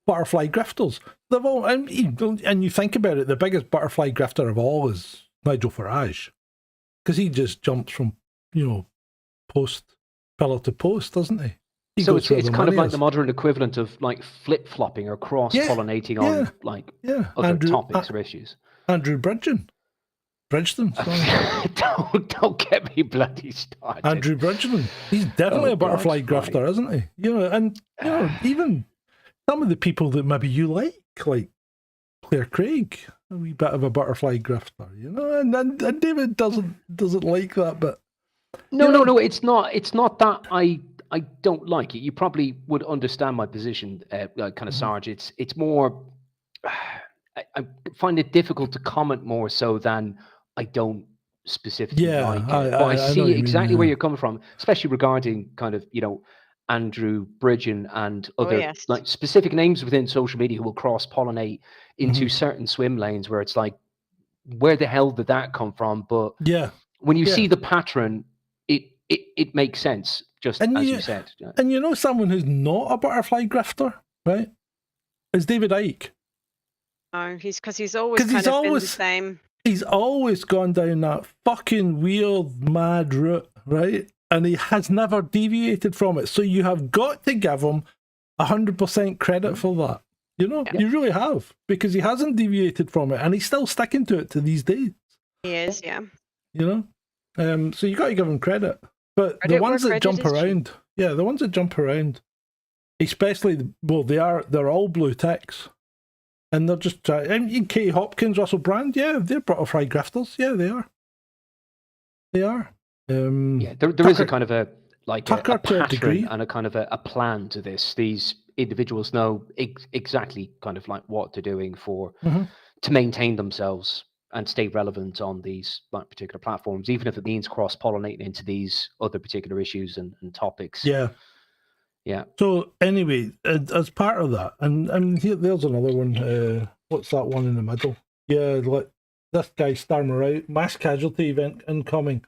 butterfly grifters. They've all, and you think about it, the biggest butterfly grifter of all is Nigel Farage. Because he just jumps from, pillar to post, doesn't he? So it's kind of like the modern equivalent of like flip-flopping or cross-pollinating on other topics or issues. Andrew Bridgen. Bridgeton. Don't get me bloody started. Andrew Bridgeton. He's definitely a butterfly grifter, isn't he? Even some of the people that maybe you like Claire Craig, a wee bit of a butterfly grifter, and David doesn't like that, but no, it's not that I don't like it. You probably would understand my position, kind of, Sarge. It's more, I find it difficult to comment more so than I don't specifically like it. But I see exactly where you're coming from, especially regarding kind of, Andrew Bridgen and other like specific names within social media who will cross-pollinate into certain swim lanes where it's like, where the hell did that come from? But when you see the pattern, it makes sense, just as you said. And someone who's not a butterfly grifter, right, is David Icke. Oh, he's always been the same. He's always gone down that fucking weird, mad route, right? And he has never deviated from it. So you have got to give him 100% credit for that. You really have, because he hasn't deviated from it, and he's still sticking to it to these days. He is, yeah. So you got to give him credit. But the ones that jump around, the ones that jump around, especially, they're all blue ticks. And they're just trying. Katie Hopkins, Russell Brand, they're butterfly grifters. Yeah, they are. They are. There is a kind of a pattern and a kind of a plan to this. These individuals know exactly kind of like what they're doing Mm-hmm. to maintain themselves and stay relevant on these like particular platforms, even if it means cross-pollinating into these other particular issues and topics. Yeah. So anyway, as part of that, and there's another one. What's that one in the middle? Yeah, like this guy Starmer out. Mass casualty event incoming.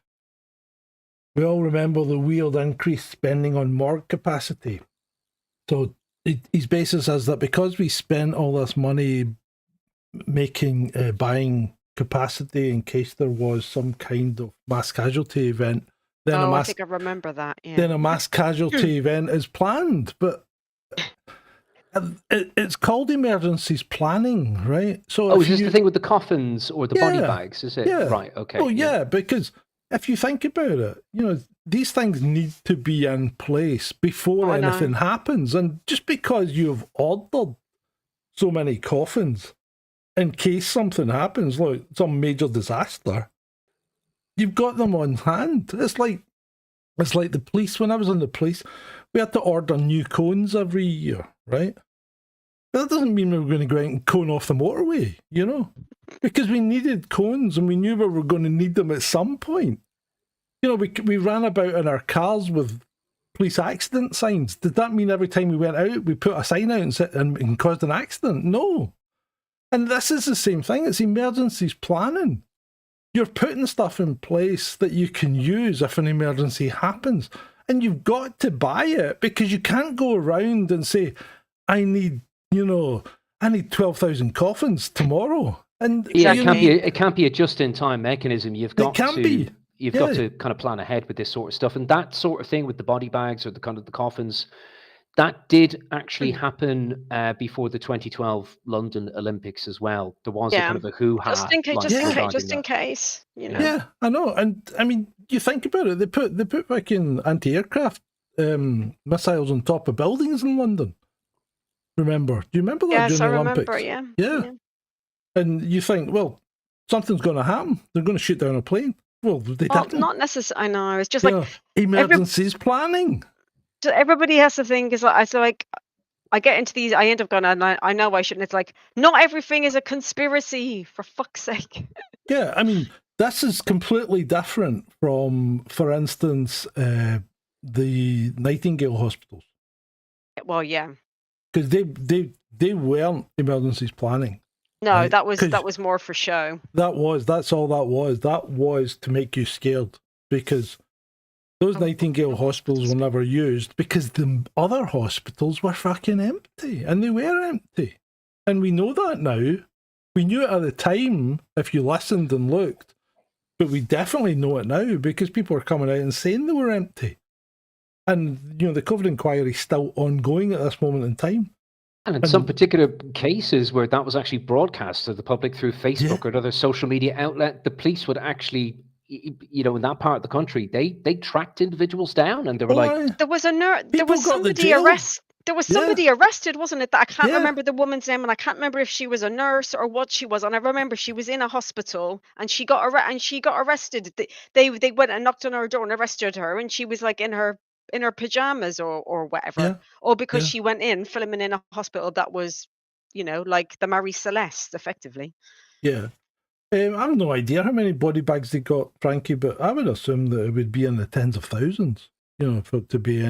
We all remember the weird increased spending on morgue capacity. So his basis is that because we spent all this money buying capacity in case there was some kind of mass casualty event, then I think I remember that. Yeah. Then a mass casualty event is planned, but it's called emergencies planning, right? So, is this the thing with the coffins or the body bags? Is it right? Okay. Oh yeah, because if you think about it, these things need to be in place before anything happens, and just because you've ordered so many coffins in case something happens, like some major disaster, you've got them on hand. It's like the police. When I was in the police, we had to order new cones every year, right? But that doesn't mean we were going to go out and cone off the motorway, because we needed cones and we knew we were going to need them at some point. We ran about in our cars with police accident signs. Did that mean every time we went out, we put a sign out and caused an accident? No. And this is the same thing. It's emergencies planning. You're putting stuff in place that you can use if an emergency happens. And you've got to buy it, because you can't go around and say, I need 12,000 coffins tomorrow. And it can't be a just-in-time mechanism. You've got to kind of plan ahead with this sort of stuff. And that sort of thing with the body bags or the kind of the coffins, that did actually happen before the 2012 London Olympics as well. There was a kind of a hoo-ha. Just in case. Yeah, I know. And I mean, you think about it. They put back in anti-aircraft missiles on top of buildings in London. Remember? Do you remember that? Yes, during I the Olympics? remember. Yeah. And you think, well, something's going to happen. They're going to shoot down a plane. Well, they didn't. Not necessarily. I know. It's just like emergencies planning. Everybody has to think is like I get into these. I end up going, and I know I shouldn't. It's like not everything is a conspiracy, for fuck's sake. Yeah, I mean, this is completely different from, for instance, the Nightingale hospitals. Well, yeah, because they weren't emergencies planning. No, right? that was more for show. That's all that was. That was to make you scared, because those Nightingale hospitals were never used because the other hospitals were fucking empty, and they were empty. And we know that now. We knew it at the time if you listened and looked, but we definitely know it now because people are coming out and saying they were empty. And, the COVID inquiry is still ongoing at this moment in time. And in some particular cases where that was actually broadcast to the public through Facebook or another social media outlet, the police would actually, in that part of the country, they tracked individuals down, and they were like, there was somebody arrested. There was somebody arrested, wasn't it? That I can't remember the woman's name, and I can't remember if she was a nurse or what she was. And I remember she was in a hospital, and she got arrested. They went and knocked on her door and arrested her, and she was like in her pajamas or whatever, or because she went in filming in a hospital that was, like the Marie Celeste, effectively. Yeah. I have no idea how many body bags they got, Frankie, but I would assume that it would be in the tens of thousands, for it to be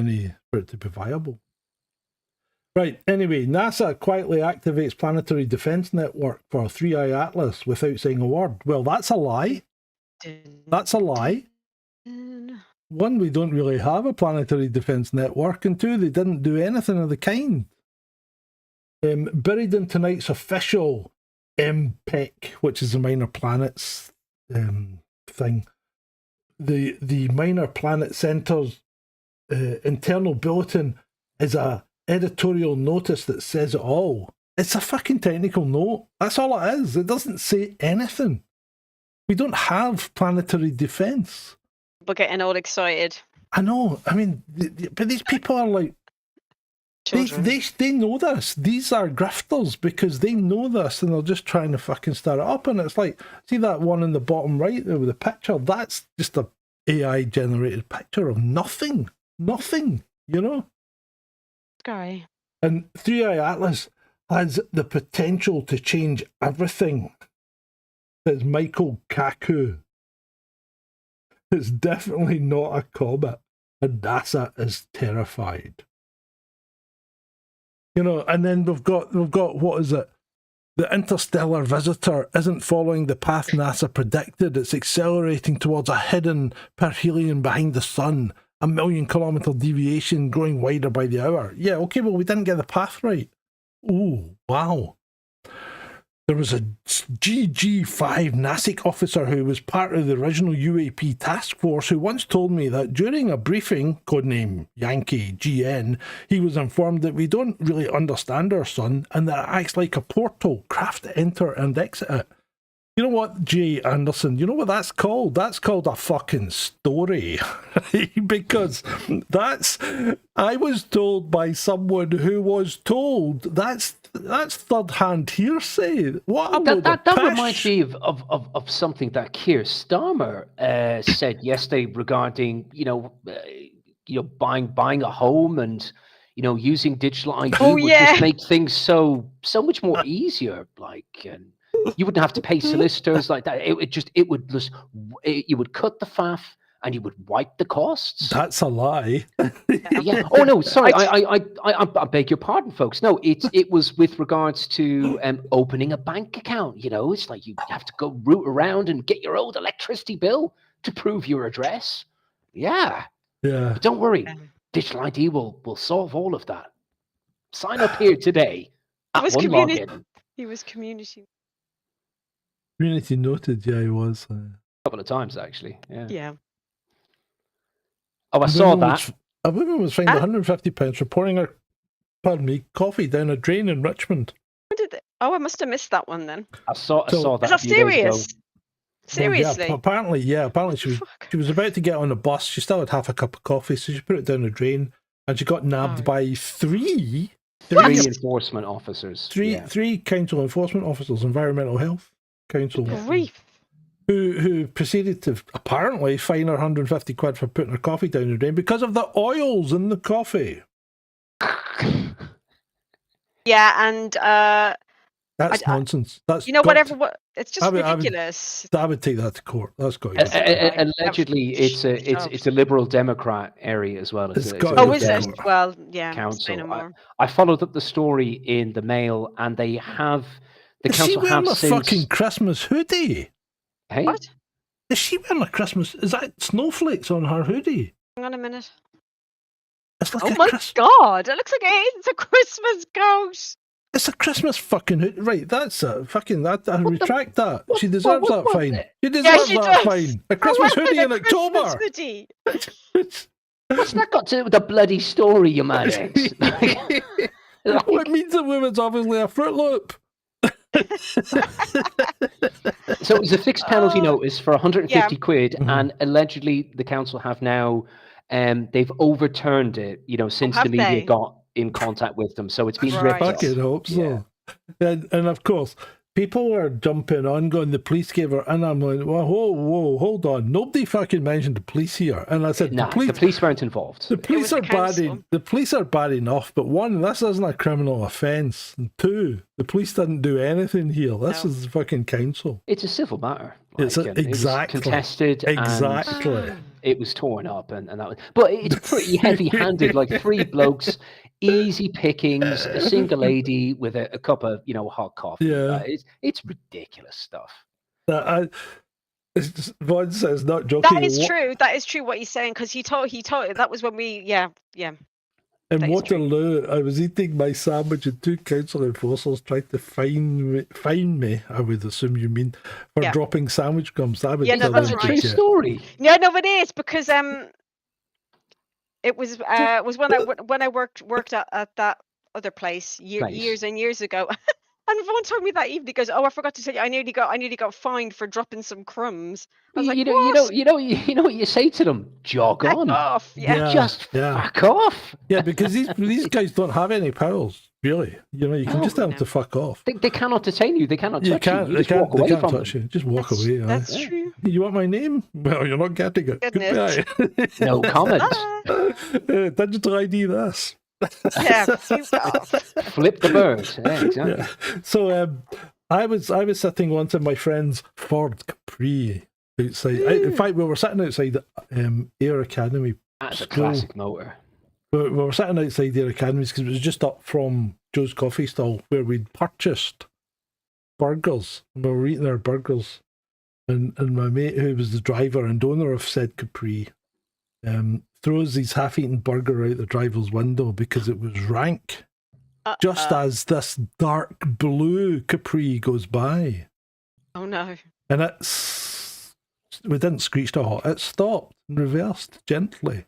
viable. Right, anyway, NASA quietly activates planetary defense network for 3i Atlas without saying a word. Well, that's a lie. That's a lie. One, we don't really have a planetary defense network, and two, they didn't do anything of the kind. Buried in tonight's official MPEC, which is the Minor Planets thing, the Minor Planet Center's internal bulletin is a editorial notice that says it all. It's a fucking technical note. That's all it is. It doesn't say anything. We don't have planetary defense. We're getting all excited. I know. I mean, but these people are like, they know this. These are grifters because they know this, and they're just trying to fucking stir it up. And it's like, see that one in the bottom right there with the picture? That's just a AI generated picture of nothing. Nothing, Guy. And 3i Atlas has the potential to change everything. Says Michael Kaku. It's definitely not a comet, and NASA is terrified. You know, and then we've got what is it? The interstellar visitor isn't following the path NASA predicted. It's accelerating towards a hidden perihelion behind the sun, 1 million kilometre deviation, growing wider by the hour. Yeah, okay, well, we didn't get the path right. Ooh, wow. There was a GG5 NASIC officer who was part of the original UAP task force who once told me that during a briefing, codename Yankee GN, he was informed that we don't really understand our sun and that it acts like a portal, craft to enter and exit it. You know what, Jay Anderson, you know what that's called? That's called a fucking story. Because I was told by someone who was told that's third-hand hearsay. What that reminds me of something that Keir Starmer said yesterday regarding buying a home and using digital ID would just make things so much more easier. And you wouldn't have to pay solicitors like that. You would cut the faff and you would wipe the costs. That's a lie. Yeah. Oh no, sorry. I beg your pardon, folks. No, it was with regards to opening a bank account. It's like you have to go root around and get your old electricity bill to prove your address. Yeah. But don't worry, digital ID will solve all of that. Sign up here today. He was community. Community noted, yeah, he was. A couple of times, actually. Yeah. Oh, I saw that. A woman was fined £150 for pouring her, coffee down a drain in Richmond. I must have missed that one then. I saw that. Is that serious? Seriously? Well, apparently she was about to get on a bus. She still had half a cup of coffee, so she put it down the drain, and she got nabbed by three enforcement officers. Three council enforcement officers, environmental health council. Grief. Who proceeded to apparently fine her £150 for putting her coffee down the drain because of the oils in the coffee. Yeah, and that's nonsense. That's it's just ridiculous. I would take that to court. That's got allegedly it's a Liberal Democrat area as well. Is it? Well, yeah. Council. I followed up the story in the Mail, and they have the council have since. Is she wearing a fucking Christmas hoodie? Hey? What? Is she wearing a Christmas? Is that snowflakes on her hoodie? Hang on a minute. It's like God! It looks like it's a Christmas coat. It's a Christmas fucking hoodie. Right, that's a fucking that. I retract that. She deserves that fine. She deserves that fine. A Christmas hoodie in October. Hoodie. What's that got to do with the bloody story, you mad ex? It means the woman's obviously a Fruit Loop. So it was a fixed penalty notice for 150 quid, and allegedly the council have now they've overturned it, since the media got in contact with them. So it's been ripped I fucking hope so. And of course, people are jumping on, going, the police gave her, and I'm like, well, whoa, hold on. Nobody fucking mentioned the police here. And I said, the police weren't involved. The police are bad. The police are bad enough, but one, this isn't a criminal offence. And two, the police didn't do anything here. This is the fucking council. It's a civil matter. Exactly. It was contested. Exactly. And it was torn up, and that was. But it's pretty heavy-handed. Like 3 blokes, easy pickings, a single lady with a cup of hot coffee. Yeah, it's ridiculous stuff. Vaughn says, not joking. That is true. That is true what he's saying, because he told that was when we In Waterloo, I was eating my sandwich and 2 council enforcers tried to fine me, I would assume you mean, for dropping sandwich crumbs. That would that's a true story. Yeah, no, it is, because it was when I worked at that other place years and years ago. And Vaughn told me that evening, he goes, "Oh, I forgot to tell you, I nearly got fined for dropping some crumbs." I was like, you know what you say to them? Jog on. Off. Yeah. Just fuck off. Yeah, because these guys don't have any powers, really. You can just tell them to fuck off. They cannot detain you. They cannot touch you. They can't touch you. Just walk away. That's true. You want my name? Well, you're not getting it. Goodbye. No comment. Digital ID this. Yeah, fuck off. Flip the bird. Yeah, exactly. Yeah. So I was sitting once in my friend's Ford Capri outside. In fact, we were sitting outside Air Academy. That's a school. classic motor. We were sitting outside Air Academies because it was just up from Joe's Coffee Stall where we'd purchased burgers. And we were eating our burgers. And my mate, who was the driver and owner of said Capri, throws his half-eaten burger out the driver's window because it was rank. Just as this dark blue Capri goes by. Oh no. And we didn't screech to a halt. It stopped and reversed gently.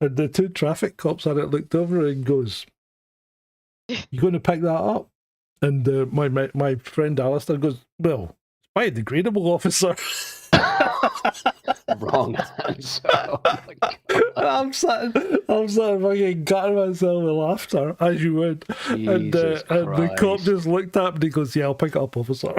And the two traffic cops at it looked over and goes, "You going to pick that up?" And my friend Alistair goes, "Well, it's biodegradable, officer." Wrong answer. Oh my God. I'm sitting fucking gutting myself with laughter, as you would. And the cop just looked up and he goes, "Yeah, I'll pick it up, officer."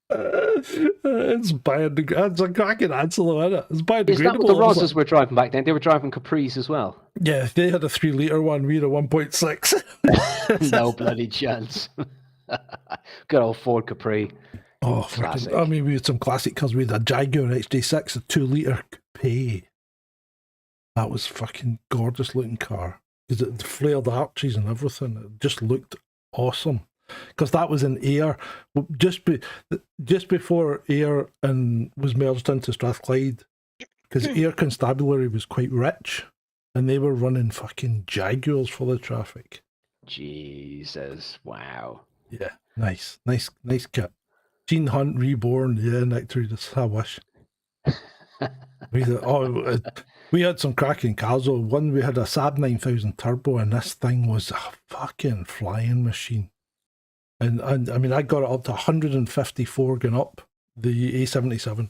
It's biodegradable. It's a cracking answer, though, isn't it? It's biodegradable. Is that what the Rosses were driving back then? They were driving Capris as well. Yeah, they had a 3-litre one. We had a 1.6. No bloody chance. Good old Ford Capri. Oh, classic. I mean, we had some classic cars. We had a Jaguar XJ6, a 2-litre coupe. That was fucking gorgeous looking car because it flared arches and everything. It just looked awesome. Because that was in Ayr, just before Ayr and was merged into Strathclyde. Because Ayr Constabulary was quite rich, and they were running fucking Jaguars for the traffic. Jesus, wow. Yeah, nice kit. Gene Hunt reborn, yeah, Nectar, I wish. We had some cracking cars. One, we had a Saab 9000 Turbo, and this thing was a fucking flying machine. And I mean, I got it up to 154 going up the A77.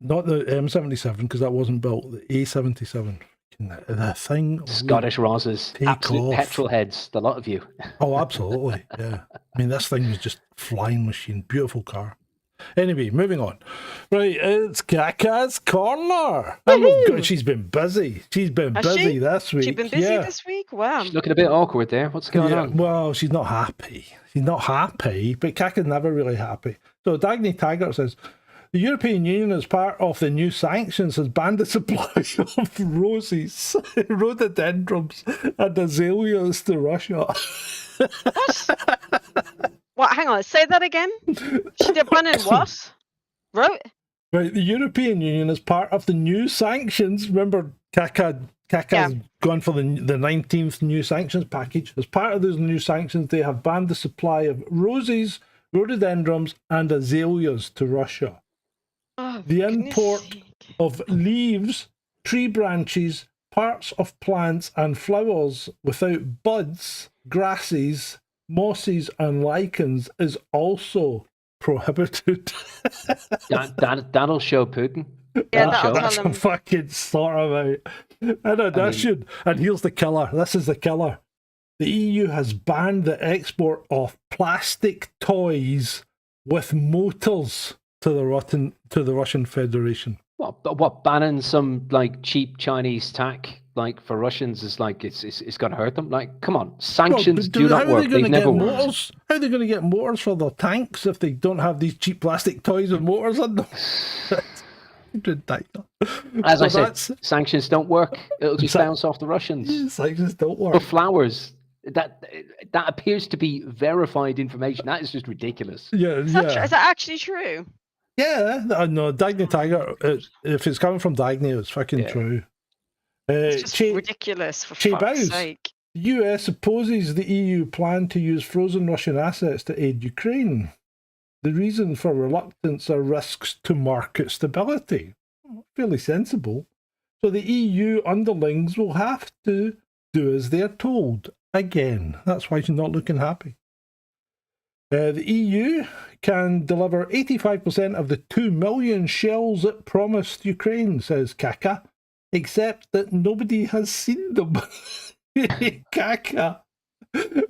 Not the M77, because that wasn't built. The A77. The thing. Scottish Rosses. Absolute petrol heads, the lot of you. Oh, absolutely. Yeah. I mean, this thing was just flying machine. Beautiful car. Anyway, moving on. Right, it's Kaka's Corner. She's been busy. She's been busy this week. She's been busy this week? Wow. She's looking a bit awkward there. What's going on? Well, she's not happy. She's not happy, but Kaka's never really happy. So Dagny Taggart says, the European Union, as part of the new sanctions, has banned the supply of roses, rhododendrons, and azaleas to Russia. What? Hang on. Say that again. She did banning what? Right. The European Union, as part of the new sanctions, remember Kaka's gone for the 19th new sanctions package. As part of those new sanctions, they have banned the supply of roses, rhododendrons, and azaleas to Russia. Oh, the import of leaves, tree branches, parts of plants, and flowers without buds, grasses, mosses, and lichens is also prohibited. That'll show Putin. Yeah, that's a fucking sort of out. And here's the killer. This is the killer. The EU has banned the export of plastic toys with motors to the Russian Federation. What banning some like cheap Chinese tack like for Russians is like it's going to hurt them? Like, come on, sanctions do not work. They never work. How are they going to get motors for their tanks if they don't have these cheap plastic toys with motors in them? As I said, sanctions don't work. It'll just bounce off the Russians. Yeah, sanctions don't work. For flowers, that appears to be verified information. That is just ridiculous. Yeah, is that actually true? Yeah, no, Dagny Tiger. If it's coming from Dagny, it's fucking true. It's just ridiculous, for fuck's sake. The US opposes the EU plan to use frozen Russian assets to aid Ukraine. The reason for reluctance are risks to market stability. Fairly sensible. So the EU underlings will have to do as they're told. Again, that's why she's not looking happy. The EU can deliver 85% of the 2 million shells it promised Ukraine, says Kaka, except that nobody has seen them. Kaka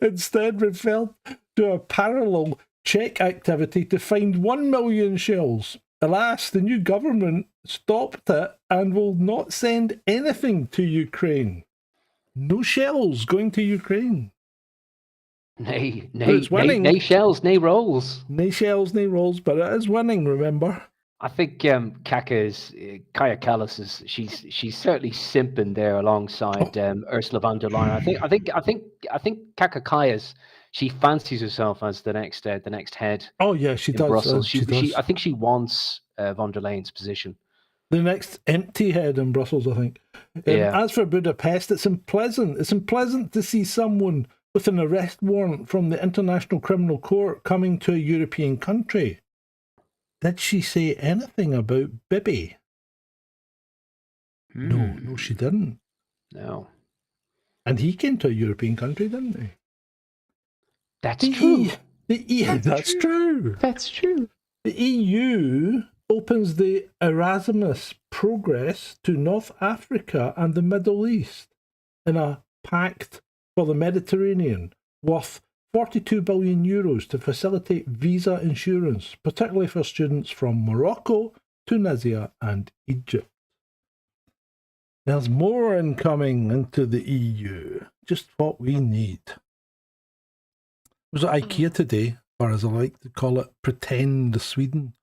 instead referred to a parallel Czech activity to find 1 million shells. Alas, the new government stopped it and will not send anything to Ukraine. No shells going to Ukraine. Nay shells, nay rolls. Nay shells, nay rolls, but it is winning, remember? I think Kaya Kallas is she's certainly simping there alongside Ursula von der Leyen. I think Kaka Kaya's she fancies herself as the next head. Oh yeah, she does. Brussels. She does. I think she wants von der Leyen's position. The next empty head in Brussels, I think. As for Budapest, it's unpleasant. It's unpleasant to see someone with an arrest warrant from the International Criminal Court coming to a European country. Did she say anything about Bibi? No, she didn't. No. And he came to a European country, didn't he? That's true. That's true. That's true. The EU opens the Erasmus Progress to North Africa and the Middle East in a pact for the Mediterranean worth 42 billion euros to facilitate visa insurance, particularly for students from Morocco, Tunisia and Egypt. There's more incoming into the EU, just what we need. I was at IKEA today, or as I like to call it, pretend Sweden.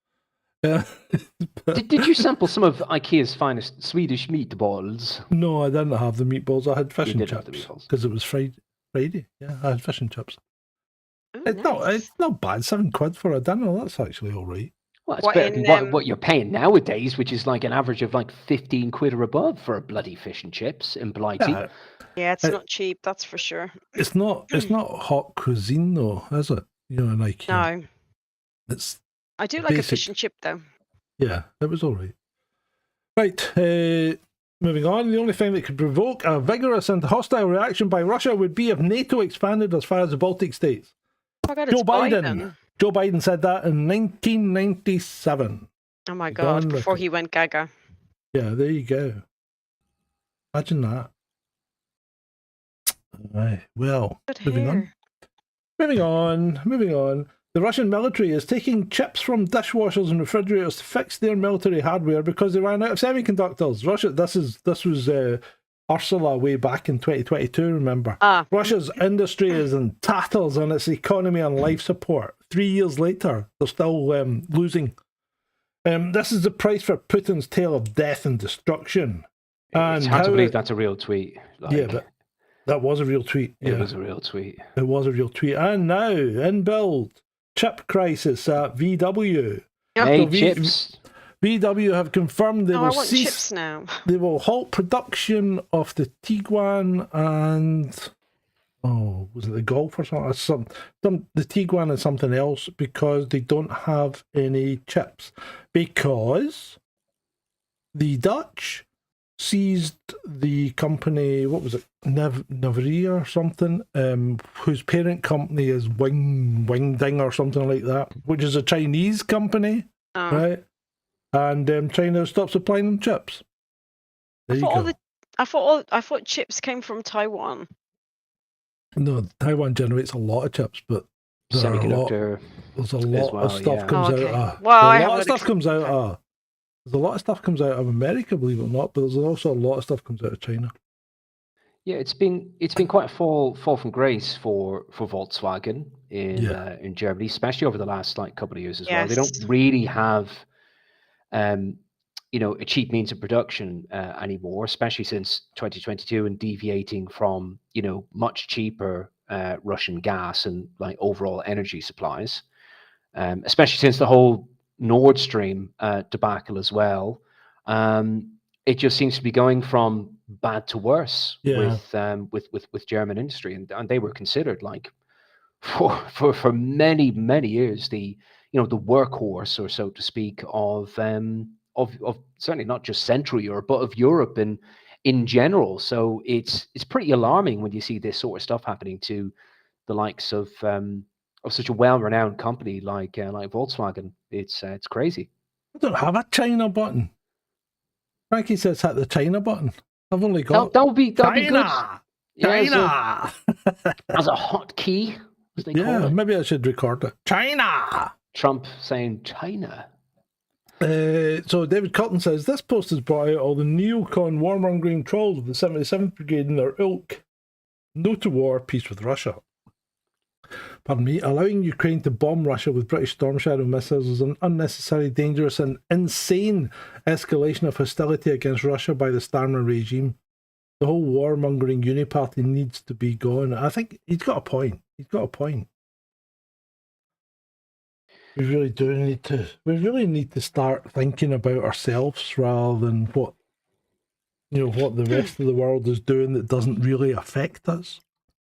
Did you sample some of IKEA's finest Swedish meatballs? No, I didn't have the meatballs. I had fish and have chips the meatballs. because it was Friday. Yeah, I had fish and chips. Oh, It's not bad. £7 for a dinner. That's actually all right. Well, it's better than what you're paying nowadays, which is like an average of like 15 quid or above for a bloody fish and chips in Blighty. Yeah, it's not cheap, that's for sure. It's not hot cuisine though, is it? You know, in IKEA. No. It's I do like a fish and chip though. Yeah, it was all right. Right, moving on. The only thing that could provoke a vigorous and hostile reaction by Russia would be if NATO expanded as far as the Baltic states. Oh my God, Joe it's Biden. Joe Biden said that in 1997. Oh my God, before he went gaga. Yeah, there you go. Imagine that. Right, well, moving on. The Russian military is taking chips from dishwashers and refrigerators to fix their military hardware because they ran out of semiconductors. This was Ursula way back in 2022, remember? Russia's industry is in tatters on its economy and life support. 3 years later, they're still losing. This is the price for Putin's tale of death and destruction. It's hard to believe that's a real tweet. Yeah, but that was a real tweet. It was a real tweet. It was a real tweet. And now, in build, chip crisis at VW. Hey, chips. VW have confirmed they will cease. Chips now. They will halt production of the Tiguan and was it the Golf or something? The Tiguan and something else because they don't have any chips because the Dutch seized the company. What was it? Navri or something, whose parent company is Wingding or something like that, which is a Chinese company, right? And China stopped supplying them chips. I thought chips came from Taiwan. No, Taiwan generates a lot of chips, but there's a lot of stuff comes out of. There's a lot of stuff comes out of America, believe it or not, but there's also a lot of stuff comes out of China. Yeah, it's been quite a fall from grace for Volkswagen in Germany, especially over the last couple of years as well. They don't really have a cheap means of production anymore, especially since 2022 and deviating from much cheaper Russian gas and overall energy supplies, especially since the whole Nord Stream debacle as well. It just seems to be going from bad to worse with German industry, and they were considered for many years the workhorse, or so to speak, of certainly not just Central Europe but of Europe in general. So it's pretty alarming when you see this sort of stuff happening to the likes of such a well-renowned company like Volkswagen. It's crazy. I don't have a China button. Frankie says hit the China button. I've only got that'll be good. China. Yeah, as a hotkey, as they call it. Maybe I should record it. China. Trump saying China. So David Cotton says, this post has brought out all the neocon warmongering trolls of the 77th Brigade and their ilk. No to war, peace with Russia. Pardon me. Allowing Ukraine to bomb Russia with British Stormshadow missiles is an unnecessary, dangerous and insane escalation of hostility against Russia by the Starmer regime. The whole warmongering uniparty needs to be gone. I think he's got a point. He's got a point. We really need to start thinking about ourselves rather than what the rest of the world is doing that doesn't really affect us.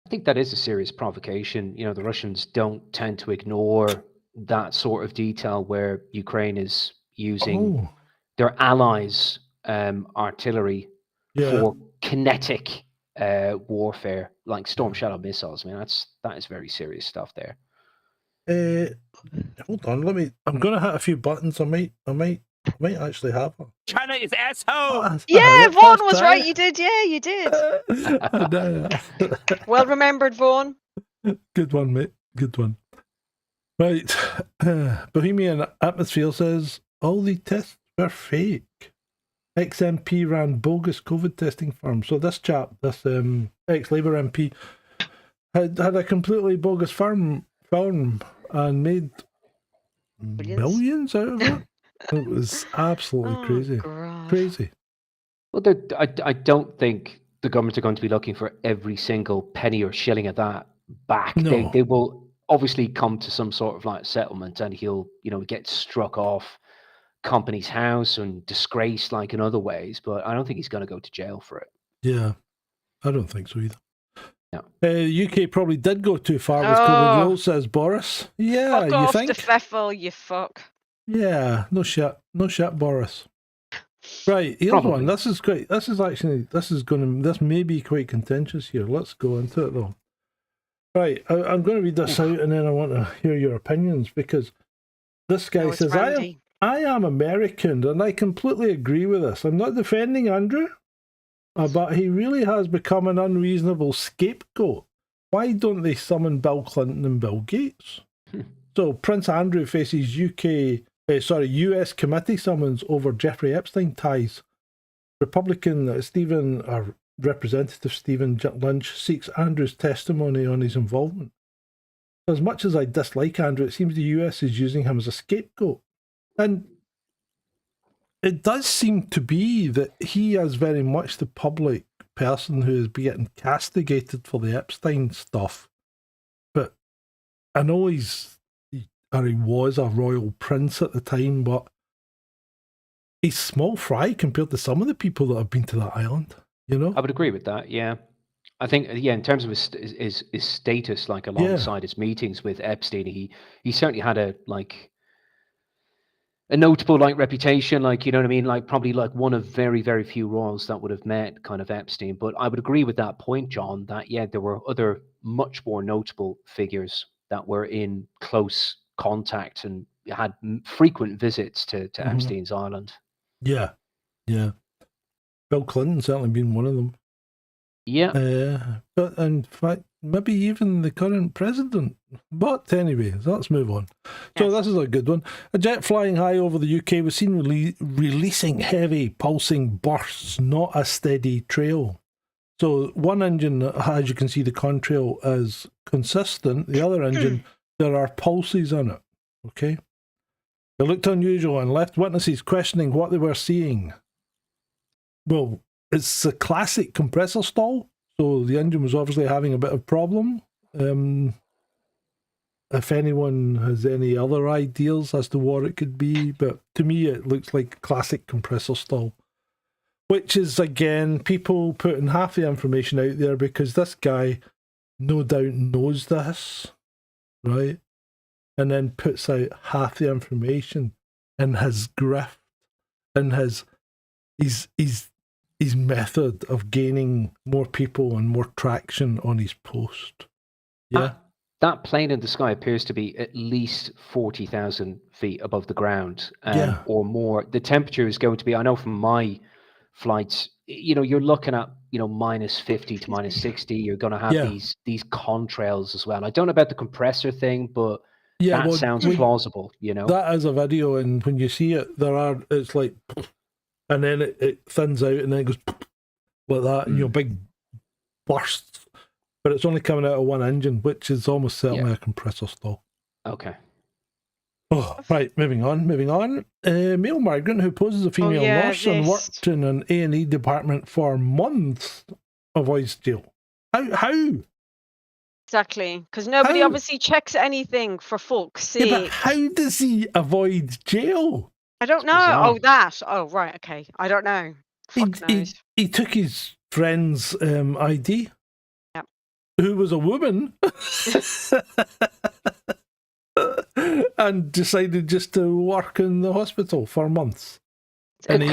I think that is a serious provocation. The Russians don't tend to ignore that sort of detail where Ukraine is using their allies' artillery for kinetic warfare, like Stormshadow missiles. I mean, that is very serious stuff there. Hold on, I'm gonna hit a few buttons. I might actually have one. China is asshole. Yeah, Vaughn was right. You did. Yeah, you did. Well remembered, Vaughn. Good one, mate. Good one. Right. Bohemian Atmosphere says all the tests were fake. XMP ran bogus COVID testing firm. So this chap, this ex-Labour MP, had a completely bogus firm and made millions out of it. It was absolutely crazy. Crazy. Well, I don't think the government are going to be looking for every single penny or shilling of that back. No. They will obviously come to some sort of like settlement, and he'll get struck off company's house and disgraced like in other ways. But I don't think he's going to go to jail for it. Yeah, I don't think so either. No. UK probably did go too far with COVID rules, says Boris. Yeah, fuck you off think? the Pfeffel, you fuck. Yeah, no shit, Boris. Right, here's one. This is great. This may be quite contentious here. Let's go into it though. Right, I'm going to read this out, and then I want to hear your opinions, because this guy says, I am American, and I completely agree with this. I'm not defending Andrew, but he really has become an unreasonable scapegoat. Why don't they summon Bill Clinton and Bill Gates? So Prince Andrew faces US committee summons over Jeffrey Epstein ties. Representative Stephen Lynch seeks Andrew's testimony on his involvement. As much as I dislike Andrew, it seems the US is using him as a scapegoat. And it does seem to be that he is very much the public person who is getting castigated for the Epstein stuff. But I know he was a royal prince at the time, but he's small fry compared to some of the people that have been to that island, I would agree with that, yeah. I think, in terms of his status, like alongside his meetings with Epstein, he certainly had a notable reputation, you know what I mean? Probably one of very, very few royals that would have met kind of Epstein. But I would agree with that point, John, that there were other much more notable figures that were in close contact and had frequent visits to Epstein's island. Yeah. Bill Clinton certainly been one of them. Yeah. But in fact, maybe even the current president. But anyway, let's move on. So this is a good one. A jet flying high over the UK was seen releasing heavy pulsing bursts, not a steady trail. So one engine, as you can see, the contrail is consistent. The other engine, there are pulses on it. Okay? It looked unusual and left witnesses questioning what they were seeing. Well, it's a classic compressor stall, so the engine was obviously having a bit of problem. If anyone has any other ideas as to what it could be, but to me it looks like a classic compressor stall. Which is, again, people putting half the information out there because this guy no doubt knows this, right? And then puts out half the information in his grift, in his method of gaining more people and more traction on his post. Yeah. That plane in the sky appears to be at least 40,000 feet above the ground or more. The temperature is going to be, I know from my flights, you're looking at, minus 50 to minus 60. You're going to have these contrails as well. I don't know about the compressor thing, but Yeah, that sounds plausible, you know? That is a video, and when you see it, it's like, and then it thins out, and then it goes like that, and big bursts. But it's only coming out of one engine, which is almost certainly a compressor stall. Okay. Oh, right, moving on. Male migrant who poses a female nurse and worked in an A&E department for months avoids jail. How? Exactly, because nobody obviously checks anything for fuck's sake. Yeah, but how does he avoid jail? I don't know. Bizarre. Oh, right, okay. I don't know. Fuck knows. He took his friend's ID, who was a woman, and decided just to work in the hospital for months. And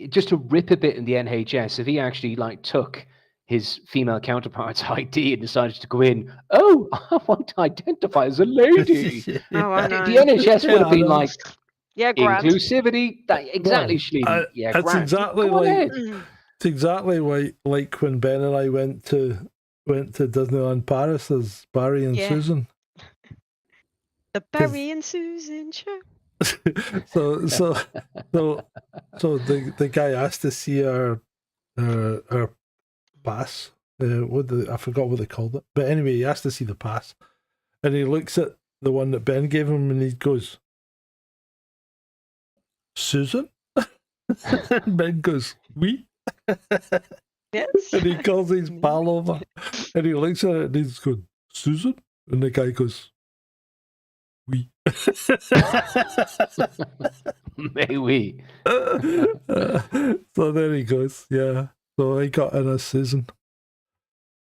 just to rip a bit in the NHS, if he actually took his female counterpart's ID and decided to go in, I want to identify as a lady. I know. The NHS would have been like, inclusivity. Exactly, Shalini. That's exactly it's exactly like when Ben and I went to Disneyland Paris as Barry and Susan. The Barry and Susan show. so the guy asked to see our pass. I forgot what they called it, but anyway, he asked to see the pass, and he looks at the one that Ben gave him, and he goes, "Susan." Ben goes, "Oui." Yes. And he calls his pal over, and he looks at it, and he's going, "Susan," and the guy goes, "Oui." May we? So there he goes. Yeah. So I got in as Susan.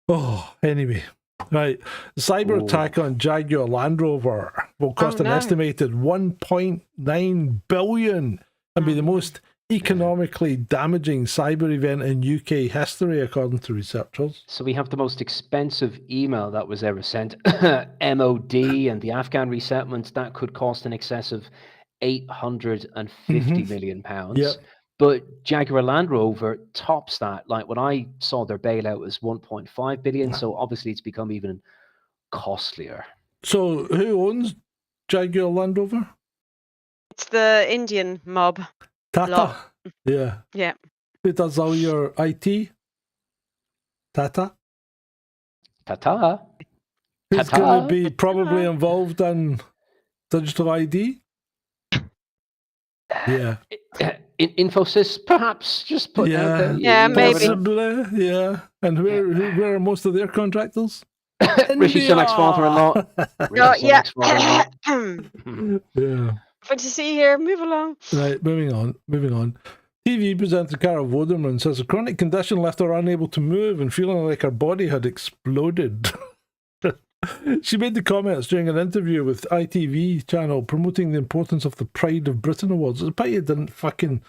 Oh, anyway. Right. Cyber attack on Jaguar Land Rover will cost an estimated $1.9 billion and be the most economically damaging cyber event in UK history, according to researchers. So we have the most expensive email that was ever sent. MOD and the Afghan resettlement, that could cost in excess of £850 million. Yep. But Jaguar Land Rover tops that. Like when I saw their bailout was 1.5 billion, so obviously it's become even costlier. So who owns Jaguar Land Rover? It's the Indian mob. Tata. Yeah. Yeah. Who does all your IT? Tata. Tata. Who's going to be probably involved in digital ID? Yeah. Infosys, perhaps, just put out there. Yeah, maybe. Possibly, yeah. And where are most of their contractors? Rishi Sunak's father-in-law. Yeah. Fun to see here. Move along. Right, moving on. TV presenter Carol Voderman says a chronic condition left her unable to move and feeling like her body had exploded. She made the comments during an interview with ITV channel promoting the importance of the Pride of Britain Awards. It's a pity it didn't fucking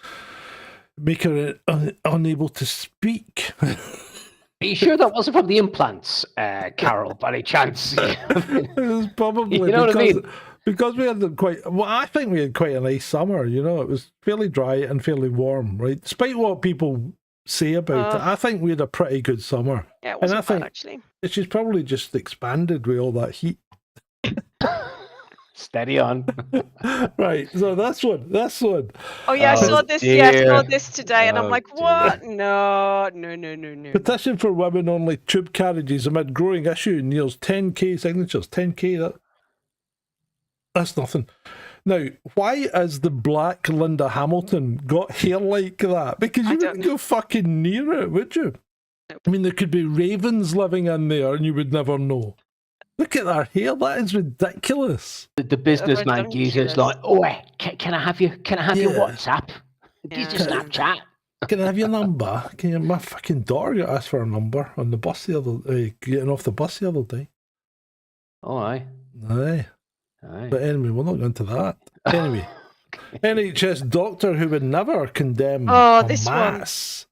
make her unable to speak. Are you sure that wasn't from the implants, Carol, by any chance? It was probably what I mean? Because we had I think we had quite a nice summer, you know. It was fairly dry and fairly warm, right? Despite what people say about it, I think we had a pretty good summer. Yeah, it wasn't bad, actually. She's probably just expanded with all that heat. Steady on. Right, so that's one. Oh yeah, I saw this. Dear. Yeah, I saw this today, and I'm like, what? No. Petition for women-only tube carriages amid growing issue nears 10k signatures. 10k, that's nothing. Now, why has the black Linda Hamilton got hair like that? Because you wouldn't go fucking near it, would you? Nope. I mean, there could be ravens living in there and you would never know. Look at her hair, that is ridiculous. The businessman geezer's like, can I have your WhatsApp? Use your Snapchat. Can I have your number? My fucking daughter got asked for a number on the bus getting off the bus the other day. Oh, aye. Aye. But anyway, we're not going to that. Anyway, NHS doctor who would never condemn Hamas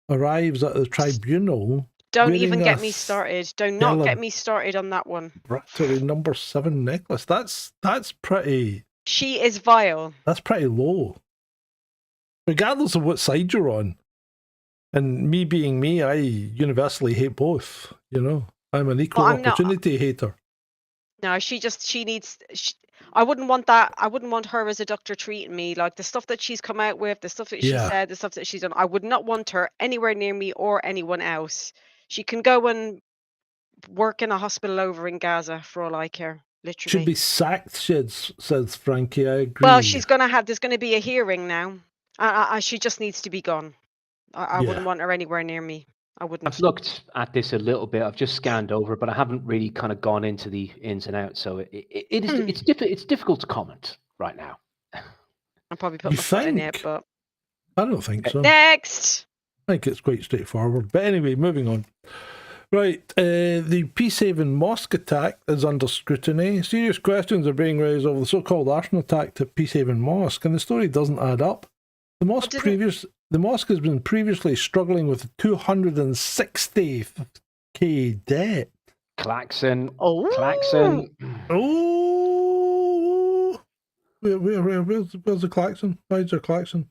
arrives at the tribunal. Don't even get me started. Do not get me started on that one. Bractery number 7 necklace. That's pretty. She is vile. That's pretty low. Regardless of what side you're on. And me being me, I universally hate both. You know, I'm an equal opportunity hater. No, she needs. I wouldn't want that. I wouldn't want her as a doctor treating me like the stuff that she's come out with, the stuff that she said, the stuff that she's done. I would not want her anywhere near me or anyone else. She can go and work in a hospital over in Gaza for all I care. Literally, should be sacked. Says Frankie. I agree. Well, there's going to be a hearing now. She just needs to be gone. I wouldn't want her anywhere near me. I wouldn't. I've looked at this a little bit. I've just scanned over, but I haven't really kind of gone into the ins and outs. So it's difficult to comment right now. I'll probably put my foot in it, but I don't think so. Next, I think it's quite straightforward. But anyway, moving on. Right, the peace-haven mosque attack is under scrutiny. Serious questions are being raised over the so-called arson attack at Peacehaven Mosque, and the story doesn't add up. The mosque has been previously struggling with a 260k debt. Klaxon. Oh. Where's the klaxon? Why is there klaxon?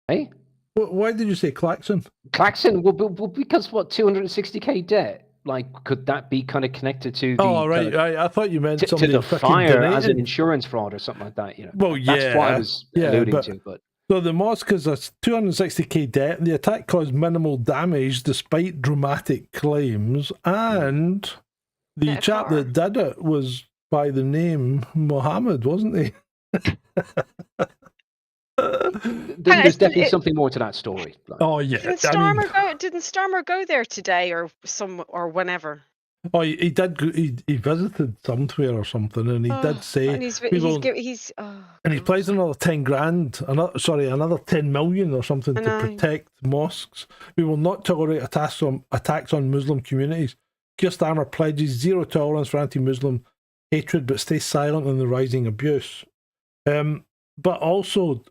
Hey? Why did you say klaxon? Klaxon, well, because 260k debt? Like, could that be kind of connected to the... Oh, right. I thought you meant somebody to the fire donated. as an insurance fraud or something like that, you know. Well, yeah. That's what I was alluding to, but... So the mosque has a 260k debt, and the attack caused minimal damage despite dramatic claims, and the chap that did it was by the name Mohammed, wasn't he? There's definitely something more to that story. Like. Oh yeah. Didn't Starmer go there today or whenever? Oh, he did. He visited somewhere or something, and he did say, and he's and he plays another 10 grand, another 10 million or something to protect mosques. We will not tolerate attacks on Muslim communities. Keir Starmer pledges zero tolerance for anti-Muslim hatred, but stays silent on the rising abuse. But also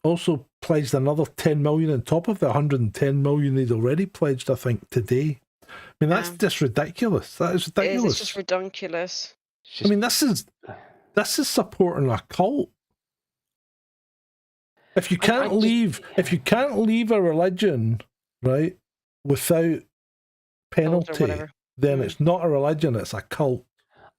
pledged another 10 million on top of the 110 million he'd already pledged, I think, today. I mean, that's just ridiculous. That is ridiculous. It's just ridiculous. I mean, this is supporting a cult. If you can't leave a religion, right, without penalty, then it's not a religion; it's a cult.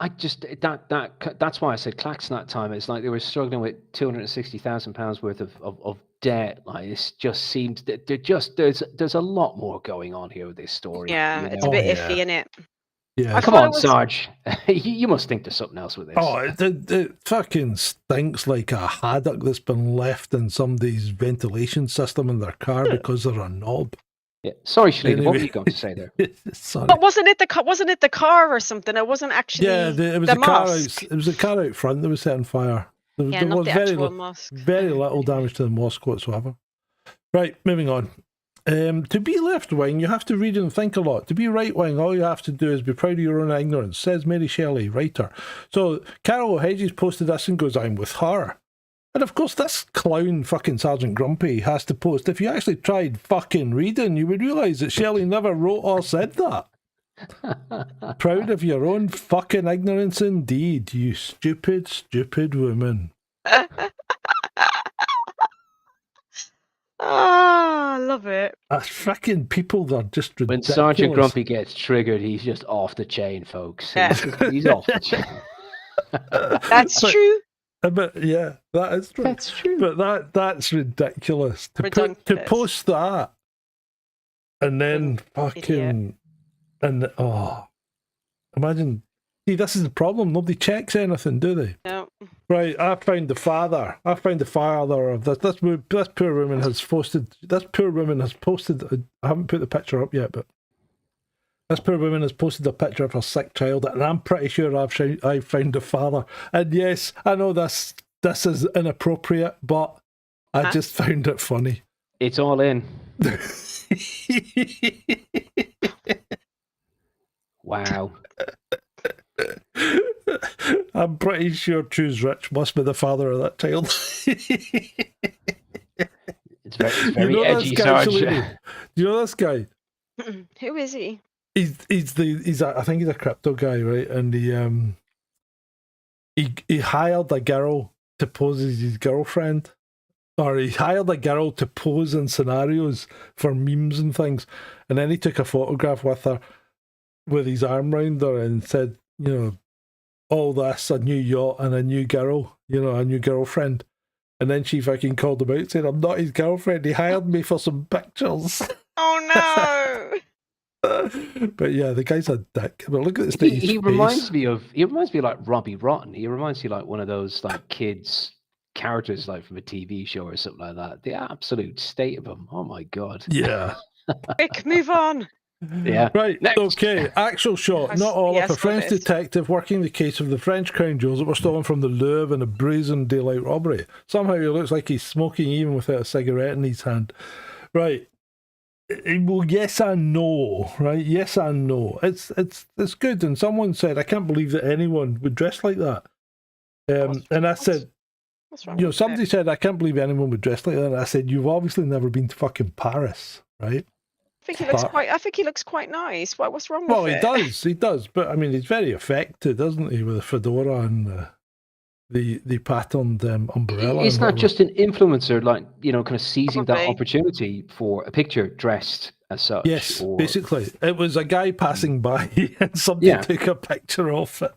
I just that's why I said Klaxon that time. It's like they were struggling with £260,000 worth of debt. Like, it just seems that there's a lot more going on here with this story. Yeah, it's a bit iffy, isn't it? Yeah, come on, Sarge. You must think there's something else with this. Oh, it fucking stinks like a haddock that's been left in somebody's ventilation system in their car because they're a knob. Yeah, sorry, Shalini. Anyway. What were you going to say there? Sorry. But wasn't it the car or something? It wasn't actually. Yeah, it was the car. It was a car out front that was set on fire. There not was the actual mosque. Very little damage to the mosque whatsoever. Right, moving on. To be left wing, you have to read and think a lot. To be right wing, all you have to do is be proud of your own ignorance, says Mary Shelley, writer. So Carol O'Hedges posted this and goes, "I'm with her." And of course, this clown fucking Sgt Grumpy has to post, if you actually tried fucking reading, you would realise that Shelley never wrote or said that. Proud of your own fucking ignorance indeed, you stupid, stupid woman. I love it. That's fucking people that are just ridiculous. When Sgt Grumpy gets triggered, he's just off the chain, folks. Yeah. He's off the chain. That's true. But yeah, that is true. That's true. But that's ridiculous. To post that and then fucking idiot. And imagine. See, this is the problem. Nobody checks anything, do they? No. Right, I found the father of this. This poor woman has posted. This poor woman has posted. I haven't put the picture up yet, but this poor woman has posted a picture of her sick child, and I'm pretty sure I've found the father. And yes, I know this is inappropriate, but I just found it funny. It's all in. Wow. I'm pretty sure Choose Rich must be the father of that child. It's very edgy, Sarge. Do you know this guy? Who is he? I think he's a crypto guy, right? And he hired a girl to pose as his girlfriend or he hired a girl to pose in scenarios for memes and things, and then he took a photograph with her with his arm round her and said, you know, all this, a new yacht and a new girl, you know, a new girlfriend. And then she fucking called him out saying, I'm not his girlfriend, he hired me for some pictures. Oh no. But yeah, the guy's a dick. But look at the state he reminds me of like Robbie Rotten. He reminds me like one of those like kids characters like from a TV show or something like that. The absolute state of him. Oh my god. Yeah. Quick, move on. Yeah. Right. Next. Okay. Actual shot. Not all of a French detective working the case of the French crown jewels that were stolen from the Louvre in a brazen daylight robbery. Somehow he looks like he's smoking even without a cigarette in his hand. Right. Well, yes and no. Right. Yes and no. It's good. And someone said, I can't believe that anyone would dress like that. And I said, you know, somebody said, I can't believe anyone would dress like that. And I said, you've obviously never been to fucking Paris, right? I think he looks quite nice. What's wrong with it? Well, he does. But I mean, he's very affected, isn't he, with the fedora and the patterned umbrella. It's not just an influencer, like, you know, kind of seizing that opportunity for a picture dressed as such. Yes, basically, it was a guy passing by and somebody took a picture of it.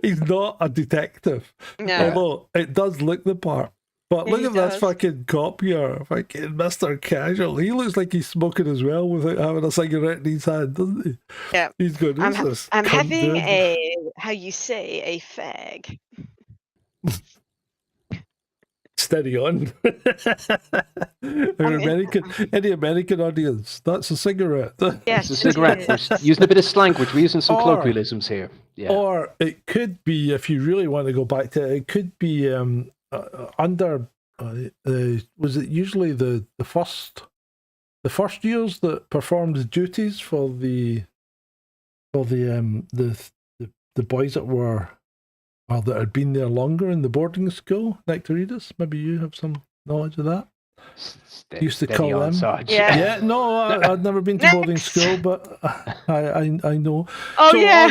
He's not a detective, although it does look the part. But look at this fucking cop here, fucking Mr. Casual. He looks like he's smoking as well without having a cigarette in his hand, doesn't he? Yeah. He's good. I'm having a fag. Steady on. Any American audience, that's a cigarette. Yes, it's a cigarette. We're using a bit of slang, which we're using some colloquialisms here. Yeah. Or it could be, if you really want to go back to it, it could be under was it usually the first years that performed the duties for the boys that were that had been there longer in the boarding school. Nectaridus, maybe you have some knowledge of that. Used to call them. Yeah. No, I'd never been to boarding school, but I know. Oh,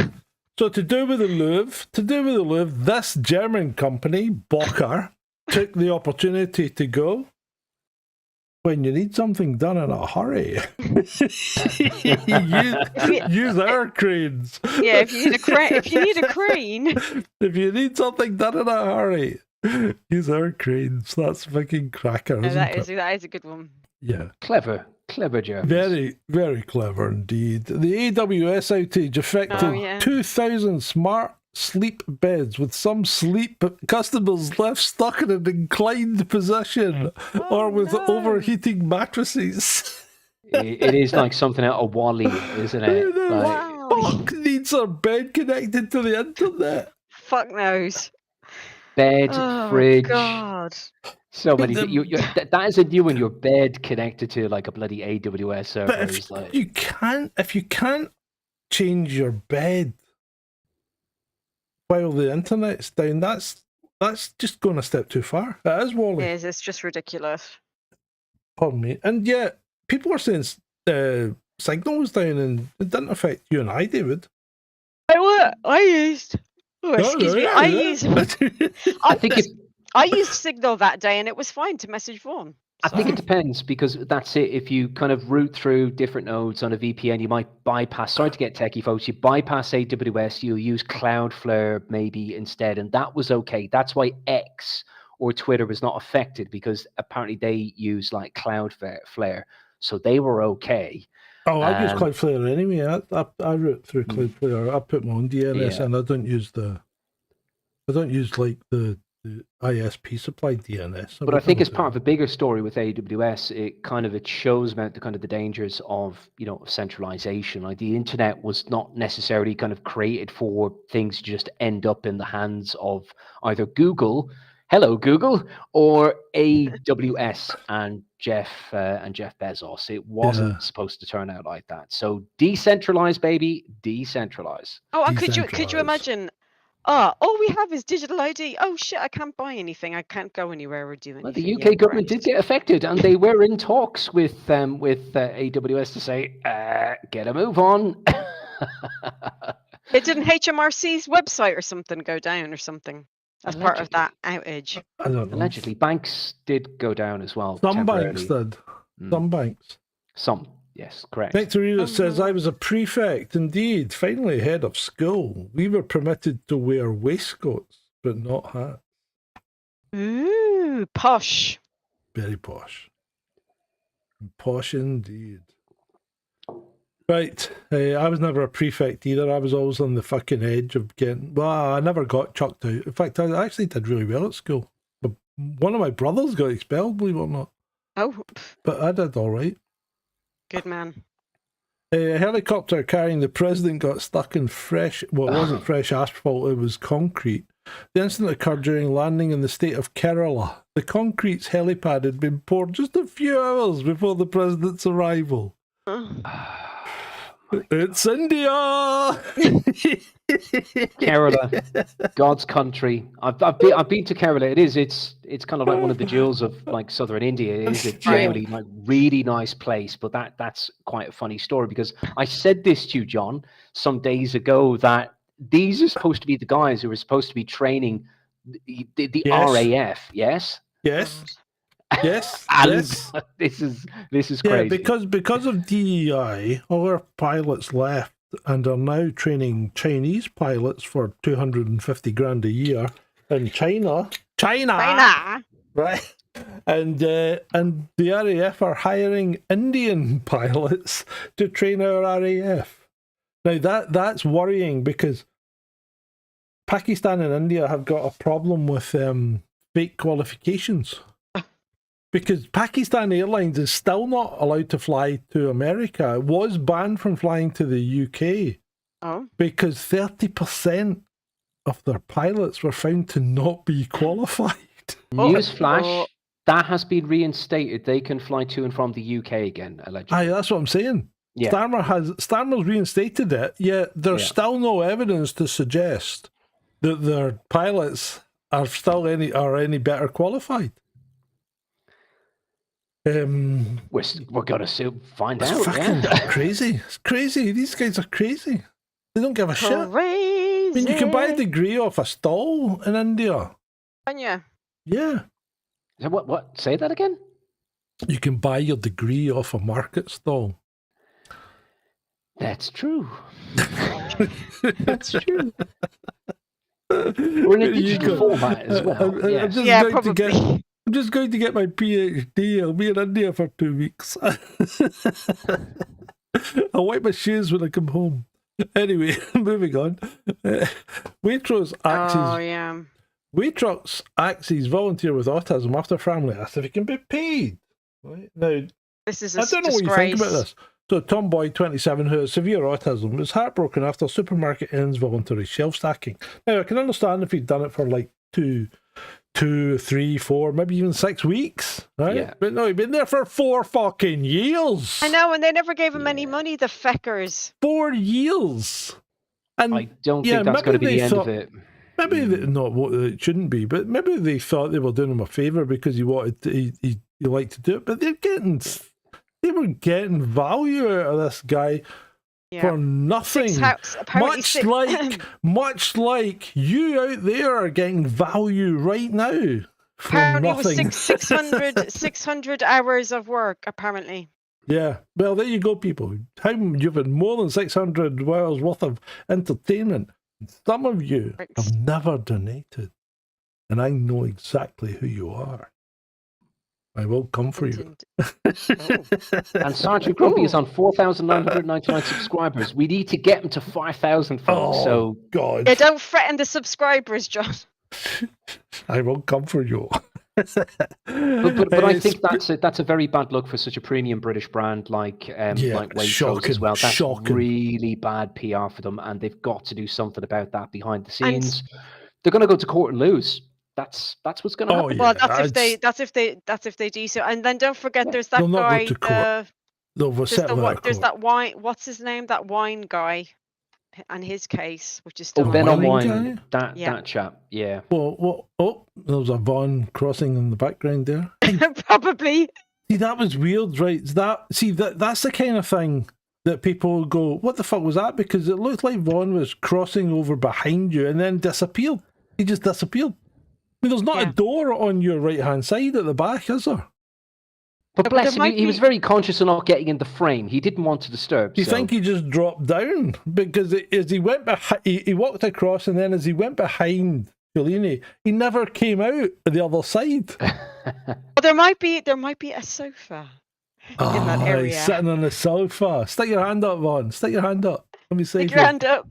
So to do with the Louvre, this German company, Bocker, took the opportunity to go, when you need something done in a hurry, use our cranes. Yeah, if you need a crane. If you need something done in a hurry, use our cranes. That's fucking cracker, isn't it? That is a good one. Yeah. Clever Germans. Very, very clever indeed. The AWS outage affected 2,000 smart sleep beds, with some sleep customers left stuck in an inclined position or with overheating mattresses. It is like something out of Wall-E, isn't it? Fuck needs a bed connected to the internet. Fuck knows. Bed, fridge. God. So many. That is a new one. Your bed connected to like a bloody AWS server. But if you can't change your bed while the internet's down, that's just going a step too far. It is, Wally. It is. It's just ridiculous. Pardon me. And yet, people are saying Signal was down, and it didn't affect you and I, David. I used. Oh, excuse me. I used Signal that day, and it was fine to message Vaughn. I think it depends, because that's it. If you kind of route through different nodes on a VPN, you might bypass, sorry to get techie folks, you bypass AWS, you'll use Cloudflare maybe instead, and that was okay. That's why X or Twitter was not affected, because apparently they use like Cloudflare, so they were okay. Oh, I use Cloudflare anyway. I route through Cloudflare. I put my own DNS and I don't use like the ISP supplied DNS. But I think as part of a bigger story with AWS, it shows about the kind of the dangers of, you know, centralization. Like the internet was not necessarily kind of created for things to just end up in the hands of either Google, hello Google, or AWS and Jeff Bezos. It wasn't supposed to turn out like that. So decentralize, baby, decentralize. Oh, and could you imagine? All we have is digital ID. Oh shit, I can't buy anything. I can't go anywhere or do anything. Well, the UK government did get affected, and they were in talks with AWS to say, get a move on. Didn't HMRC's website or something go down or something? as part of that outage. I don't know. Allegedly, banks did go down as well. Some banks did. Some banks. Some, yes, correct. Nectarina says, I was a prefect, indeed. Finally head of school. We were permitted to wear waistcoats, but not hats. Ooh, posh. Very posh. Posh indeed. Right. I was never a prefect either. I was always on the fucking edge of getting... Well, I never got chucked out. In fact, I actually did really well at school. But one of my brothers got expelled, believe it or not. Oh. But I did all right. Good man. A helicopter carrying the president got stuck in fresh... Well, it wasn't fresh asphalt, it was concrete. The incident occurred during landing in the state of Kerala. The concrete's helipad had been poured just a few hours before the president's arrival. It's India! Kerala, God's country. I've been to Kerala. It's kind of like one of the jewels of like southern India. It is a generally like really nice place, but that's quite a funny story because I said this to you, John, some days ago that these are supposed to be the guys who are supposed to be training the RAF. Yes. Yes. Yes, yes. This is crazy. Yeah, because of DEI, all our pilots left and are now training Chinese pilots for 250 grand a year in China. Right. And the RAF are hiring Indian pilots to train our RAF. Now that's worrying because Pakistan and India have got a problem with fake qualifications. Because Pakistan Airlines is still not allowed to fly to America. It was banned from flying to the UK. Oh. Because 30% of their pilots were found to not be qualified. Newsflash, that has been reinstated. They can fly to and from the UK again, allegedly. Aye, that's what I'm saying. Yeah. Starmer's reinstated it, yet there's still no evidence to suggest that their pilots are still any better qualified. We're gonna find out. It's fucking crazy. It's crazy. These guys are crazy. They don't give a shit. I mean, you can buy a degree off a stall in India. Can you? Yeah. What? Say that again? You can buy your degree off a market stall. That's true. That's true. We're in a digital format as well. Probably. I'm just going to get my PhD. I'll be in India for 2 weeks. I'll wipe my shoes when I come home. Anyway, moving on. Waitrose Axes volunteer with autism after family asked if he can be paid. Right? Now, this is I don't know what you think about this. So, Tomboy 27, who has severe autism, is heartbroken after supermarket ends voluntary shelf stacking. Now, I can understand if he'd done it for like 2, 3, 4, maybe even 6 weeks, right? Yeah. But no, he'd been there for 4 fucking years. I know, and they never gave him any money, the feckers. 4 years. And I don't think that's going to be the end of it. Maybe not what it shouldn't be, but maybe they thought they were doing him a favour because he wanted to, he liked to do it. But they were getting value out of this guy. For nothing. Much like you out there are getting value right now. Apparently it was 600 hours of work, apparently. Yeah. Well, there you go, people. You've had more than 600 hours worth of entertainment. Some of you have never donated. And I know exactly who you are. I will come for you. And Sgt Grumpy is on 4,999 subscribers. We need to get him to 5,000 folks. Oh, God. Yeah, don't threaten the subscribers, John. I will come for you. but I think that's a very bad look for such a premium British brand like Waitrose as well. That's really bad PR for them, and they've got to do something about that behind the scenes. They're going to go to court and lose. That's what's going to happen. Well, that's if they do so. And then don't forget, there's that guy. There's that wine. What's his name? That wine guy, and his case, which is still Ben on wine. That chap. Yeah. Well, there's a van crossing in the background there. Probably. See, that was weird, right? That's the kind of thing that people go, "What the fuck was that?" Because it looked like Vaughn was crossing over behind you and then disappeared. He just disappeared. mean, there's not a door on your right-hand side at the back, is there? But bless him, he was very conscious of not getting in the frame. He didn't want to disturb. Do you think he just dropped down? Because as he went behind, he walked across, and then as he went behind Shalini, he never came out the other side. Well, there might be a sofa in that area. He's sitting on the sofa. Stick your hand up, Vaughn. Stick your hand up. Let me see. Stick your hand up.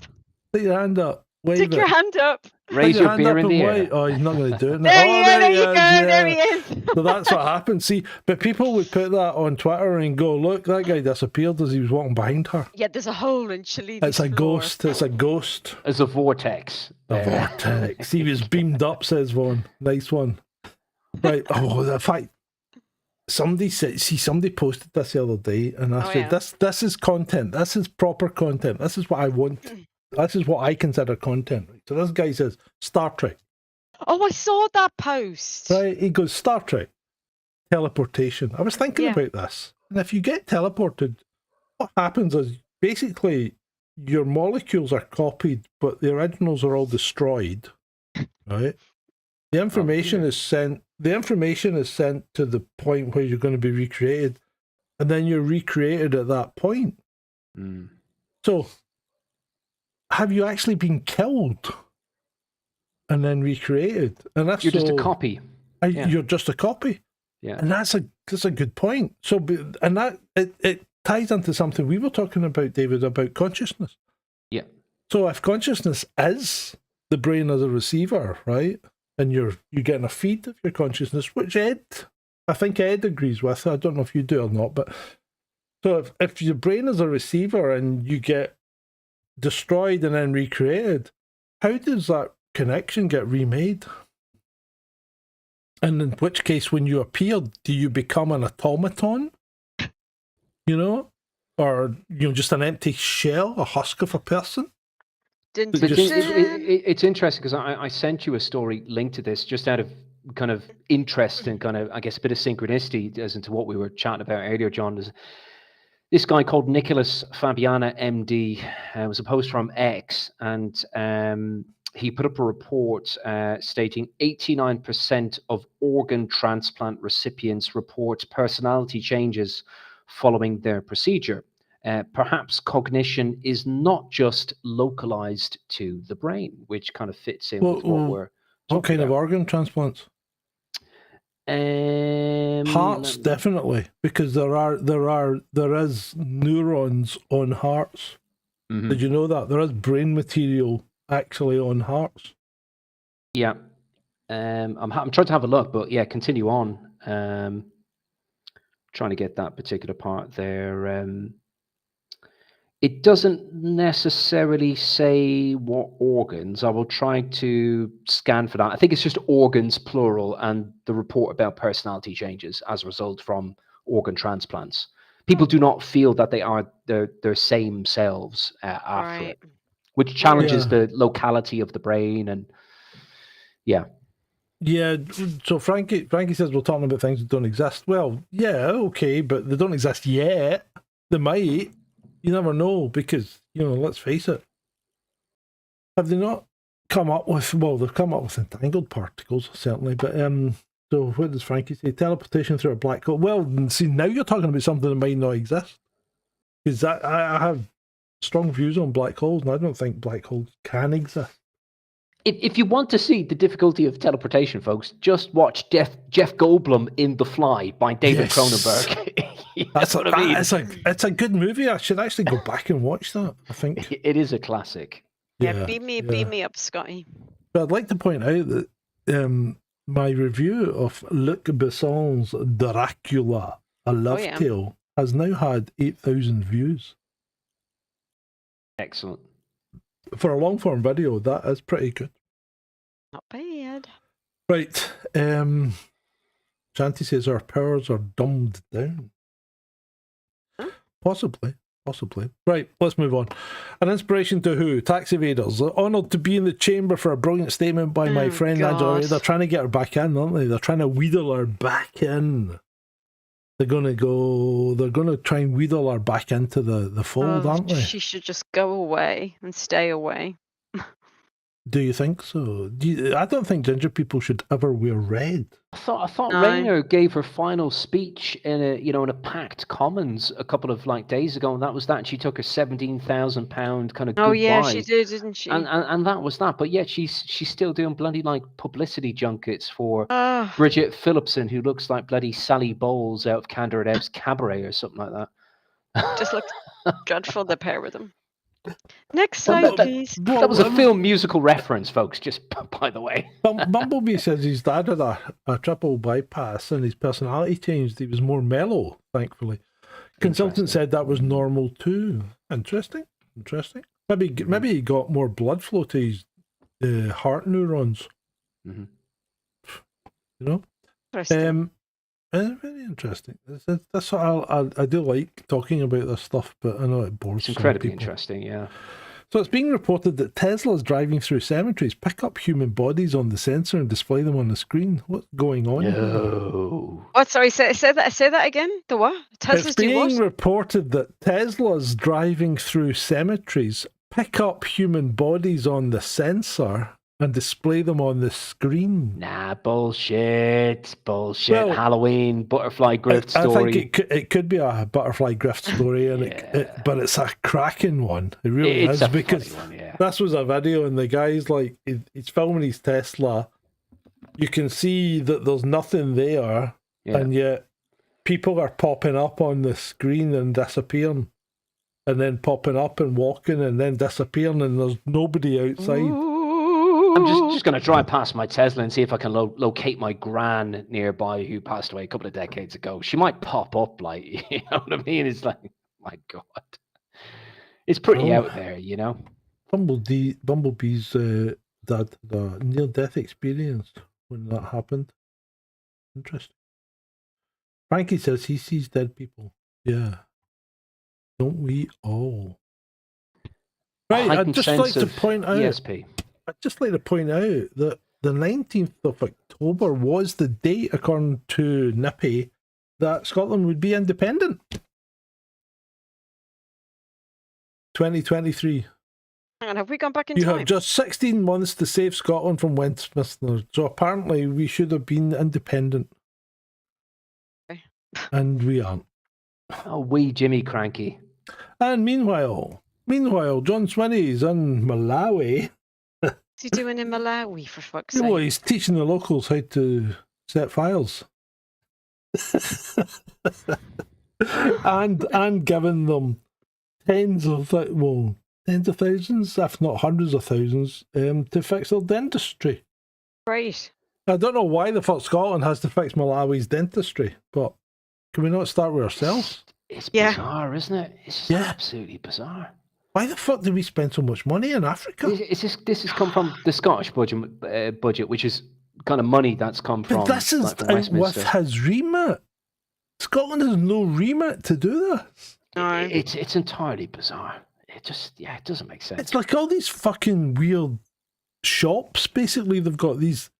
Stick your hand up. Wave Stick your hand up. Raise your beer in the air. Oh, he's not going to do it. There you go. There he is. So that's what happened. See, but people would put that on Twitter and go, look, that guy disappeared as he was walking behind her. Yeah, there's a hole in Shalini's It's a floor. ghost. It's a ghost. As a vortex. A vortex. He was beamed up, says Vaughn. Nice one. Right. Oh, in fact, somebody posted this the other day, and I said, this is content. This is proper content. This is what I want. This is what I consider content. So this guy says, Star Trek. Oh, I saw that post. Right, he goes, Star Trek, teleportation. I was thinking about this. And if you get teleported, what happens is basically your molecules are copied, but the originals are all destroyed. Right? The information is sent. The information is sent to the point where you're going to be recreated, and then you're recreated at that point. So, have you actually been killed and then recreated? And that's you're just a copy. You're just a copy. Yeah, and that's a good point. So, and that it ties into something we were talking about, David, about consciousness. Yeah. So, if consciousness is the brain as a receiver, right, and you're getting a feed of your consciousness, which I think Ed agrees with. I don't know if you do or not, but so if your brain is a receiver and you get destroyed and then recreated, how does that connection get remade? And in which case, when you appear, do you become an automaton? You know? Or, just an empty shell, a husk of a person? It's interesting because I sent you a story linked to this just out of kind of interest and kind of, I guess, a bit of synchronicity as into what we were chatting about earlier, John. Was this guy called Nicholas Fabiana, MD, was a post from X, and he put up a report stating 89% of organ transplant recipients report personality changes following their procedure. Perhaps cognition is not just localized to the brain, which kind of fits in with what we're what kind about. Of organ transplants? Hearts, definitely, because there is neurons on hearts. Mm-hmm. Did you know that there is brain material actually on hearts? Yeah, I'm trying to have a look, but yeah, continue on. Trying to get that particular part there. It doesn't necessarily say what organs. I will try to scan for that. I think it's just organs, plural, and the report about personality changes as a result from organ transplants. People do not feel that they are their same selves after it, which challenges the locality of the brain. And yeah. So Frankie says we're talking about things that don't exist. Well, yeah, okay, but they don't exist yet. They might. You never know, because, let's face it. Have they not come up with, they've come up with entangled particles, certainly, but, so what does Frankie say? Teleportation through a black hole. Well, see, now you're talking about something that might not exist. Because I have strong views on black holes, and I don't think black holes can exist. If you want to see the difficulty of teleportation, folks, just watch Jeff Goldblum in The Fly by David Cronenberg. That's what I mean. It's a good movie. I should actually go back and watch that, I think. It is a classic. Yeah, beam me up, Scotty. But I'd like to point out that my review of Luc Besson's Dracula, A Love Tale, has now had 8,000 views. Excellent. For a long-form video, that is pretty good. Not bad. Right. Shanti says our powers are dumbed down. Huh? Possibly. Right, let's move on. An inspiration to who? Tax evaders. Honoured to be in the chamber for a brilliant statement by my friend Angela. They're trying to get her back in, aren't they? They're trying to wheedle her back in. They're going to try and wheedle her back into the fold, aren't they? She should just go away and stay away. Do you think so? I don't think ginger people should ever wear red. I thought No. Rayner gave her final speech in a packed Commons a couple of days ago, and that was that. And she took a £17,000 kind of goodbye. Oh yeah, she did, didn't she? And that was that. But yeah, she's still doing bloody publicity junkets for Ah. Bridget Phillipson, who looks like bloody Sally Bowles out of Candor and Ebb's Cabaret or something like that. Just looks dreadful, the pair with them. Next slide, please. That was a film musical reference, folks, just by the way. Bumblebee says his dad had a triple bypass and his personality changed. He was more mellow, thankfully. Consultant said that was normal too. Interesting. Maybe he got more blood flow to his heart neurons. Mm-hmm. You know? Interesting. Very interesting. That's what I do like talking about this stuff, but I know it bores It's incredibly some people. interesting, yeah. So it's being reported that Teslas driving through cemeteries pick up human bodies on the sensor and display them on the screen. What's going on? No. What? Sorry, say that again. The what? Teslas It's do being what? reported that Teslas driving through cemeteries pick up human bodies on the sensor and display them on the screen. Nah, bullshit. Well, Halloween, butterfly grift story. I think it could be a butterfly grift story, and but it's a cracking one. It really is, because funny one, yeah. this was a video, and the guy's like, he's filming his Tesla. You can see that there's nothing there, and yet people are popping up on the screen and disappearing, and then popping up and walking, and then disappearing, and there's nobody outside. I'm just going to drive past my Tesla and see if I can locate my gran nearby who passed away a couple of decades ago. She might pop up, you know what I mean? It's like, my God. It's pretty out there, you know? Bumblebee's dad had a near-death experience when that happened. Interesting. Frankie says he sees dead people. Yeah. Don't we all? Right, I'd just like to point out... ESP. I'd just like to point out that the 19th of October was the date, according to Nippy, that Scotland would be independent. 2023. Hang on, have we gone back in You time? have just 16 months to save Scotland from Westminster. So apparently we should have been independent. Okay. And we aren't. Oh, wee Jimmy Cranky. And meanwhile, John Swinney's in Malawi. What's he doing in Malawi, for fuck's Well, sake? he's teaching the locals how to set fires. and giving them tens of thousands, if not hundreds of thousands, to fix their dentistry. Great. I don't know why the fuck Scotland has to fix Malawi's dentistry, but can we not start with ourselves? It's bizarre, isn't it? It's just absolutely bizarre. Why the fuck do we spend so much money in Africa? This has come from the Scottish budget, which is kind of money that's come from. But this is from out Westminster. with his remit. Scotland has no remit to do this. No. It's entirely bizarre. It doesn't make sense. It's like all these fucking weird shops. Basically, they've got these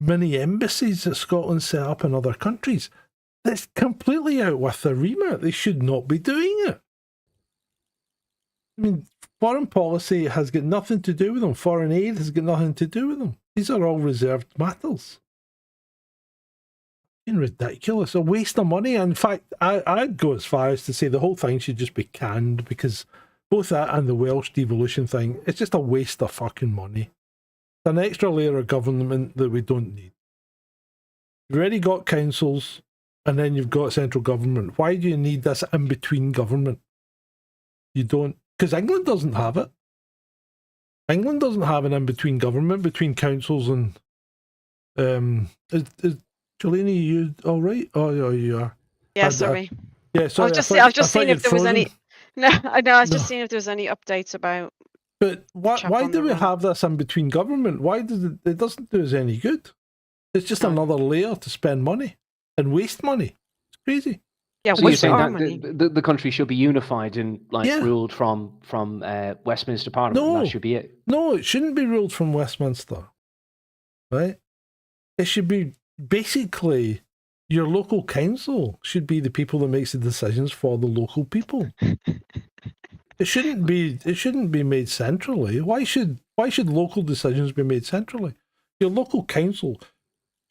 mini embassies that Scotland set up in other countries. That's completely out with their remit. They should not be doing it. I mean, foreign policy has got nothing to do with them. Foreign aid has got nothing to do with them. These are all reserved matters. Ridiculous. A waste of money. In fact, I'd go as far as to say the whole thing should just be canned, because both that and the Welsh devolution thing, it's just a waste of fucking money. It's an extra layer of government that we don't need. You've already got councils, and then you've got central government. Why do you need this in-between government? You don't. Because England doesn't have it. England doesn't have an in-between government between councils and... Is Shalini, you all right? Oh, yeah, you are. Yeah, sorry. Yeah, sorry. I was just seeing if there was any... No, I know, I was just seeing if there was any updates about... But why do we have this in-between government? Why does it doesn't do us any good? It's just another layer to spend money and waste money. It's crazy. Yeah, so you're saying our that money? the country should be unified and ruled from Westminster Parliament? No. That should be it. No, it shouldn't be ruled from Westminster. Right? It should be basically your local council should be the people that makes the decisions for the local people. It shouldn't be made centrally. Why should Why should local decisions be made centrally? Your local council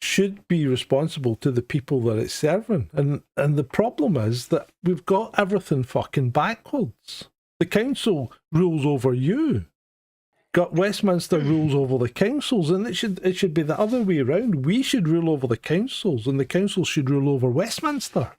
should be responsible to the people that it's serving. And the problem is that we've got everything fucking backwards. The council rules over you. Got Westminster rules over the councils, and it should be the other way around. We should rule over the councils, and the councils should rule over Westminster.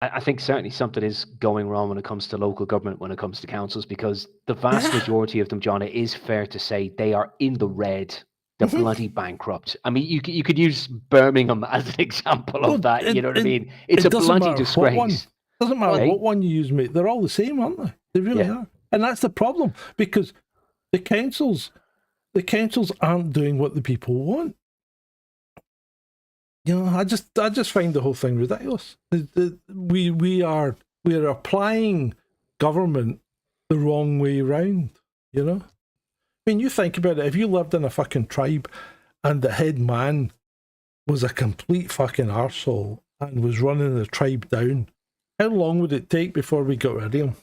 I think certainly something is going wrong when it comes to local government, when it comes to councils, because the vast majority of them, John, it is fair to say they are in the red. They're bloody bankrupt. I mean, you could use Birmingham as an example of that. You know what I mean? It's a bloody disgrace. Doesn't matter what one you use, mate. They're all the same, aren't they? They really are. And that's the problem, because the councils aren't doing what the people want. You know, I just find the whole thing ridiculous. We're applying government the wrong way round, you know? I mean, you think about it, if you lived in a fucking tribe and the head man was a complete fucking arsehole and was running the tribe down, how long would it take before we got rid of him?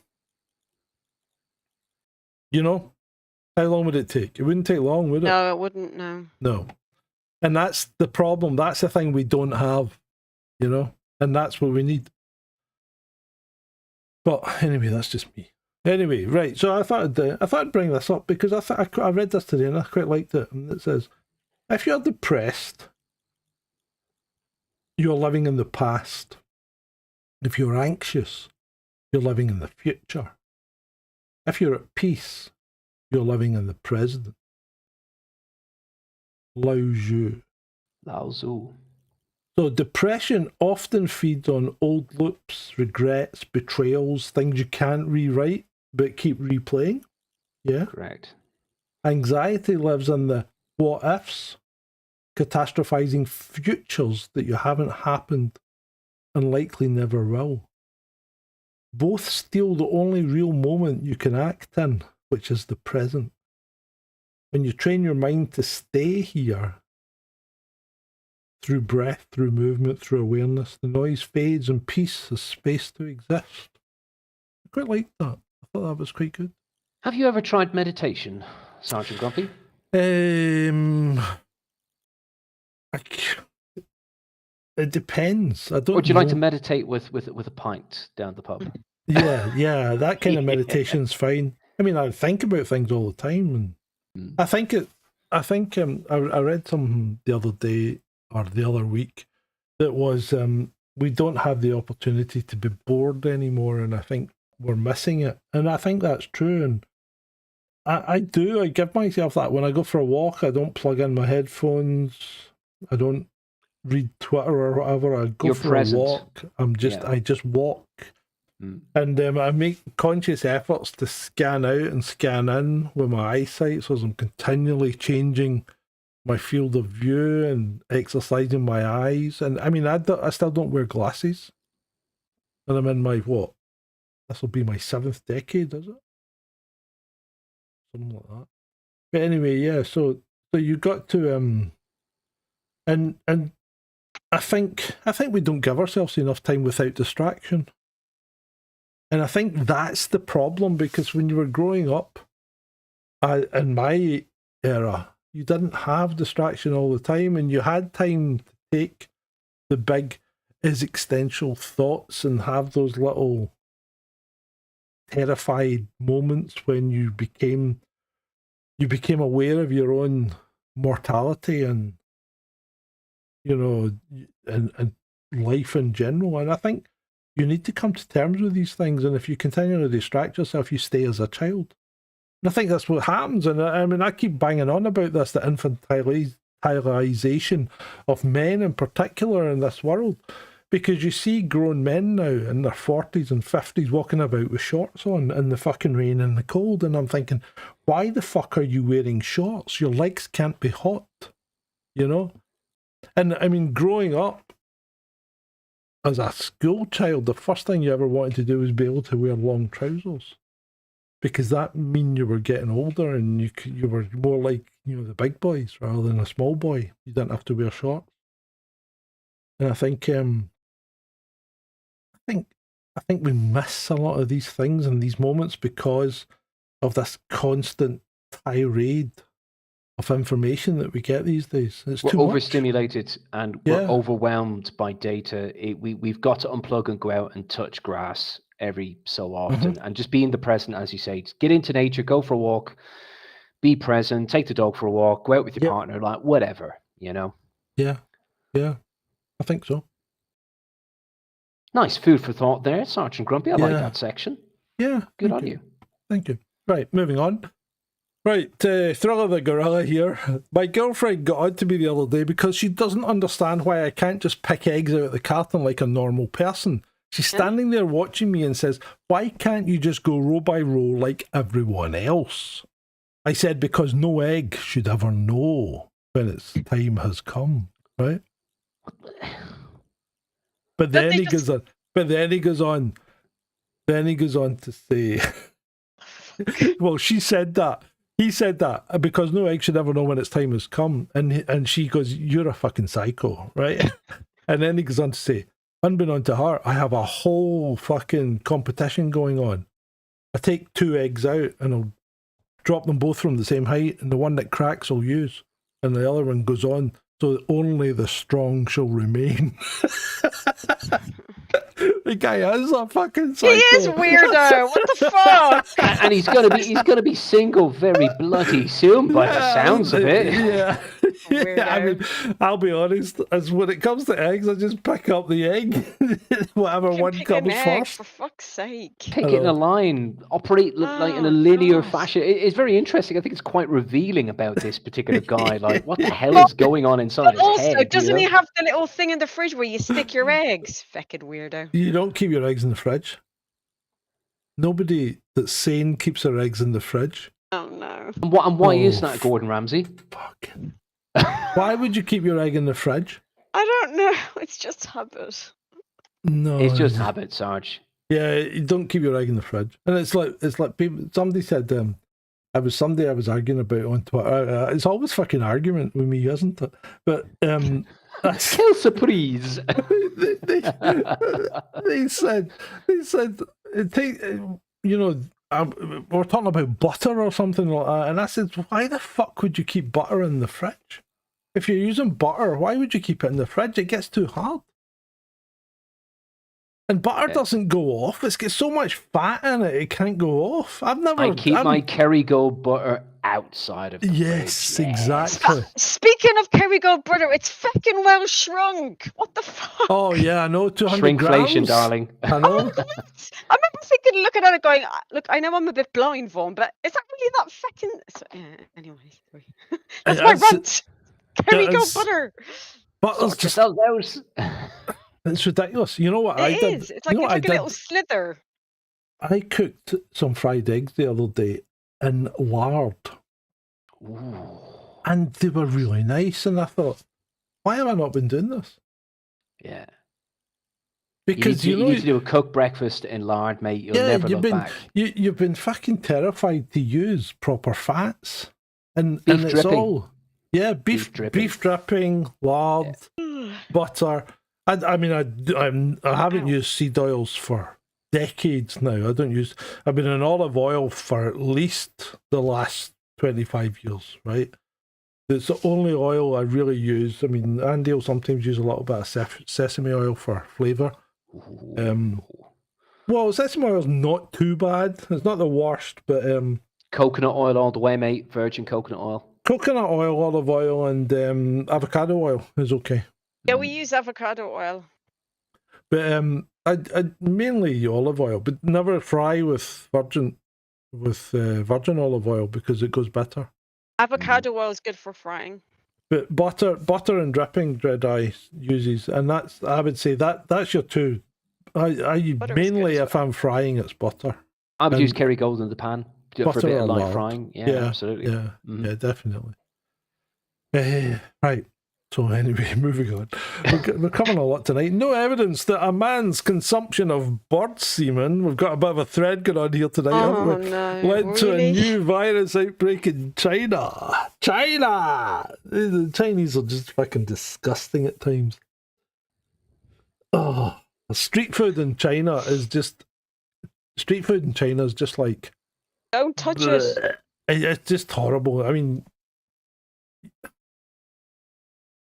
You know? How long would it take? It wouldn't take long, would it? No, it wouldn't, no. No. And that's the problem. That's the thing we don't have, you know? And that's what we need. But anyway, that's just me. Anyway, right, so I thought I'd bring this up because I read this today and I quite liked it. And it says, if you're depressed, you're living in the past. If you're anxious, you're living in the future. If you're at peace, you're living in the present. Lao Tzu. Lao Tzu. So depression often feeds on old loops, regrets, betrayals, things you can't rewrite but keep replaying. Yeah? Correct. Anxiety lives in the what ifs, catastrophizing futures that you haven't happened and likely never will. Both steal the only real moment you can act in, which is the present. When you train your mind to stay here, through breath, through movement, through awareness, the noise fades and peace has space to exist. I quite liked that. I thought that was quite good. Have you ever tried meditation, Sgt Grumpy? It depends. I don't. Would you know. like to meditate with a pint down the pub? Yeah, that kind of meditation's fine. I mean, I think about things all the time, and I think I read something the other day or the other week that was we don't have the opportunity to be bored anymore, and I think we're missing it. And I think that's true, and I give myself that. When I go for a walk, I don't plug in my headphones, I don't read Twitter or whatever. I go for a walk. I just walk. And I make conscious efforts to scan out and scan in with my eyesight, so I'm continually changing my field of view and exercising my eyes. And I mean, I still don't wear glasses, and I'm in my this will be my 7th decade, is it? Something like that. But anyway, yeah. So you got to and I think we don't give ourselves enough time without distraction. And I think that's the problem, because when you were growing up, in my era, you didn't have distraction all the time, and you had time to take the big existential thoughts and have those little terrified moments when you became aware of your own mortality and, you know, and life in general. And I think you need to come to terms with these things, and if you continue to distract yourself, you stay as a child. And I think that's what happens. And I mean, I keep banging on about this, the infantilization of men in particular in this world, because you see grown men now in their 40s and 50s walking about with shorts on in the fucking rain and the cold, and I'm thinking, why the fuck are you wearing shorts? Your legs can't be hot, you know? And I mean, growing up as a school child, the first thing you ever wanted to do was be able to wear long trousers, because that mean you were getting older and you were more like, you know, the big boys rather than a small boy. You didn't have to wear shorts. And I think we miss a lot of these things and these moments because of this constant tirade of information that we get these days. It's we're too much. overstimulated and we're overwhelmed by data. We've got to unplug and go out and touch grass every so often and just be in the present, as you say. Get into nature, go for a walk, be present, take the dog for a walk, go out with your partner, like whatever, you know? Yeah, I think so. Nice food for thought there, Sergeant Grumpy. I like that section. Yeah. Good on you. Thank you. Right, moving on. Right, Thriller the Gorilla here. My girlfriend got on to me the other day because she doesn't understand why I can't just pick eggs out of the carton like a normal person. She's standing there watching me and says, why can't you just go row by row like everyone else? I said, because no egg should ever know when its time has come, right? But then he goes on. Then he goes on to say, well, she said that. He said that because no egg should ever know when its time has come. And she goes, you're a fucking psycho, right? And then he goes on to say, unbeknown to her, I have a whole fucking competition going on. I take 2 eggs out and I'll drop them both from the same height, and the one that cracks I'll use, and the other one goes on, so that only the strong shall remain. The guy is a fucking psycho. He is weirdo. What the fuck? And he's gonna be single very bloody soon, by the sounds of it. Yeah. I mean, I'll be honest. As when it comes to eggs, I just pick up the egg, whatever one comes first. For fuck's sake! Pick it in a line, operate like in a linear fashion. It's very interesting. I think it's quite revealing about this particular guy. Like, what the hell is going on inside his head? Also, doesn't he have the little thing in the fridge where you stick your eggs? Feckin' weirdo. You don't keep your eggs in the fridge. Nobody that's sane keeps their eggs in the fridge. Oh no. And why is that, Gordon Ramsay? Fucking. Why would you keep your egg in the fridge? I don't know. It's just habit. No. It's just habit, Sarge. Yeah, you don't keep your egg in the fridge. And it's like people. Somebody said I was arguing about on Twitter. It's always fucking argument with me, isn't it? But Quelle surprise! they said take, you know, we're talking about butter or something like that, and I said, why the fuck would you keep butter in the fridge? If you're using butter, why would you keep it in the fridge? It gets too hard. And butter doesn't go off. It's got so much fat in it, it can't go off. I keep my Kerrygold butter outside of the fridge. Exactly. Speaking of Kerrygold butter, it's fucking well shrunk. What the fuck? Oh yeah, I know. 200 grams. Shrinkflation, darling. I know. I remember thinking, looking at it, going, "Look, I know I'm a bit blind, Vaughn, but is that really that fucking?" So, anyway, sorry. That's my rant. Kerrygold butter. Butter's just It's ridiculous. You know what I did? It's like, it's like a little slither. I cooked some fried eggs the other day in lard. Ooh. And they were really nice. And I thought, why have I not been doing this? Yeah. Because you need to do a cooked breakfast in lard, mate. You'll never look back. You've been fucking terrified to use proper fats. And beef it's dripping. all... Yeah, beef dripping, lard, butter. I mean, I haven't used seed oils for decades now. I've been in olive oil for at least the last 25 years, right? It's the only oil I really use. I mean, Andy will sometimes use a little bit of sesame oil for flavour. Well, sesame oil's not too bad. It's not the worst, but... coconut oil all the way, mate. Virgin coconut oil. Coconut oil, olive oil, and avocado oil is okay. Yeah, we use avocado oil. But I mainly olive oil, but never fry with virgin olive oil because it goes better. Avocado oil is good for frying. But butter and dripping Dread Eye uses, and I would say that's your two. I mainly if I'm frying, it's butter. I would use Kerrygold in the pan for a bit of light frying. Yeah, absolutely. Yeah, yeah, definitely. Right. So anyway, moving on. We're covering a lot tonight. No evidence that a man's consumption of bird semen, we've got a bit of a thread going on here tonight, haven't we? No, led to a new virus outbreak in China. The Chinese are just fucking disgusting at times. Oh, street food in China is just like... Don't touch it. It's just horrible. I mean...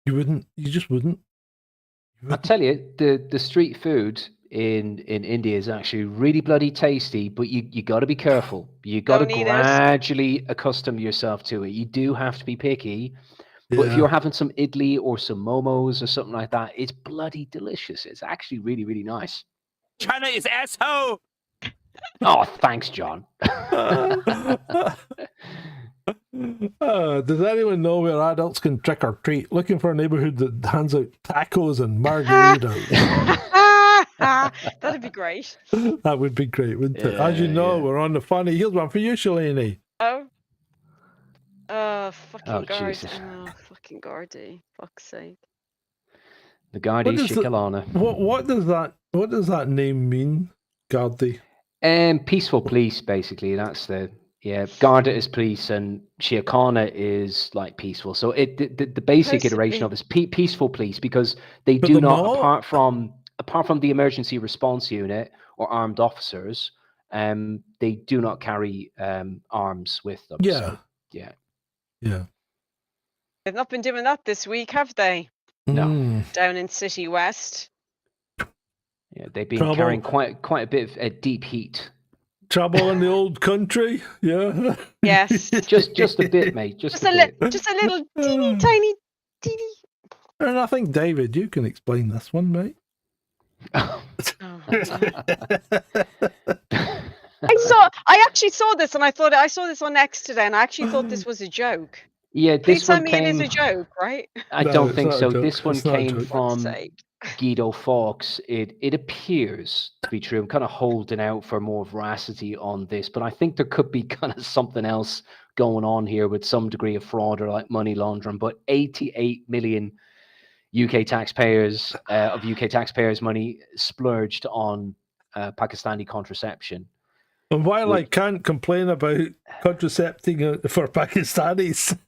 You wouldn't. You just wouldn't. I tell you, the street food in India is actually really bloody tasty, but you got to be careful. You got to gradually accustom yourself to it. You do have to be picky. But if you're having some idli or some momos or something like that, it's bloody delicious. It's actually really, really nice. China is asshole. Oh, thanks, John. Does anyone know where adults can trick or treat? Looking for a neighborhood that hands out tacos and margaritas. That'd be great. That would be great, wouldn't it? As you know, we're on the funny. Here's one for you, Shalini. Fucking guard. Jesus. Oh, fucking Gardy. Fuck's sake. The Gardy Shikalana. What does that name mean, Gardy? Peaceful police, basically. That's Garda is police and Shiakana is like peaceful. So the basic iteration of it is peaceful police, because they do not, apart from the emergency response unit or armed officers, they do not carry arms with them. Yeah. So, yeah. They've not been doing that this week, have they? No. Down in City West. Yeah, they've been carrying quite a bit of deep heat. Trouble in the old country, yeah. Yes. just a bit, mate. Just a little teeny. And I think, David, you can explain this one, mate. I actually saw this, and I saw this on X today, and I actually thought this was a joke. Yeah, this one came. It is a joke, right? I don't think so. This one came from Guido Fawkes. It appears to be true. I'm kind of holding out for more veracity on this, but I think there could be kind of something else going on here with some degree of fraud or like money laundering. But 88 million UK taxpayers money splurged on Pakistani contraception. And while I can't complain about contracepting for Pakistanis,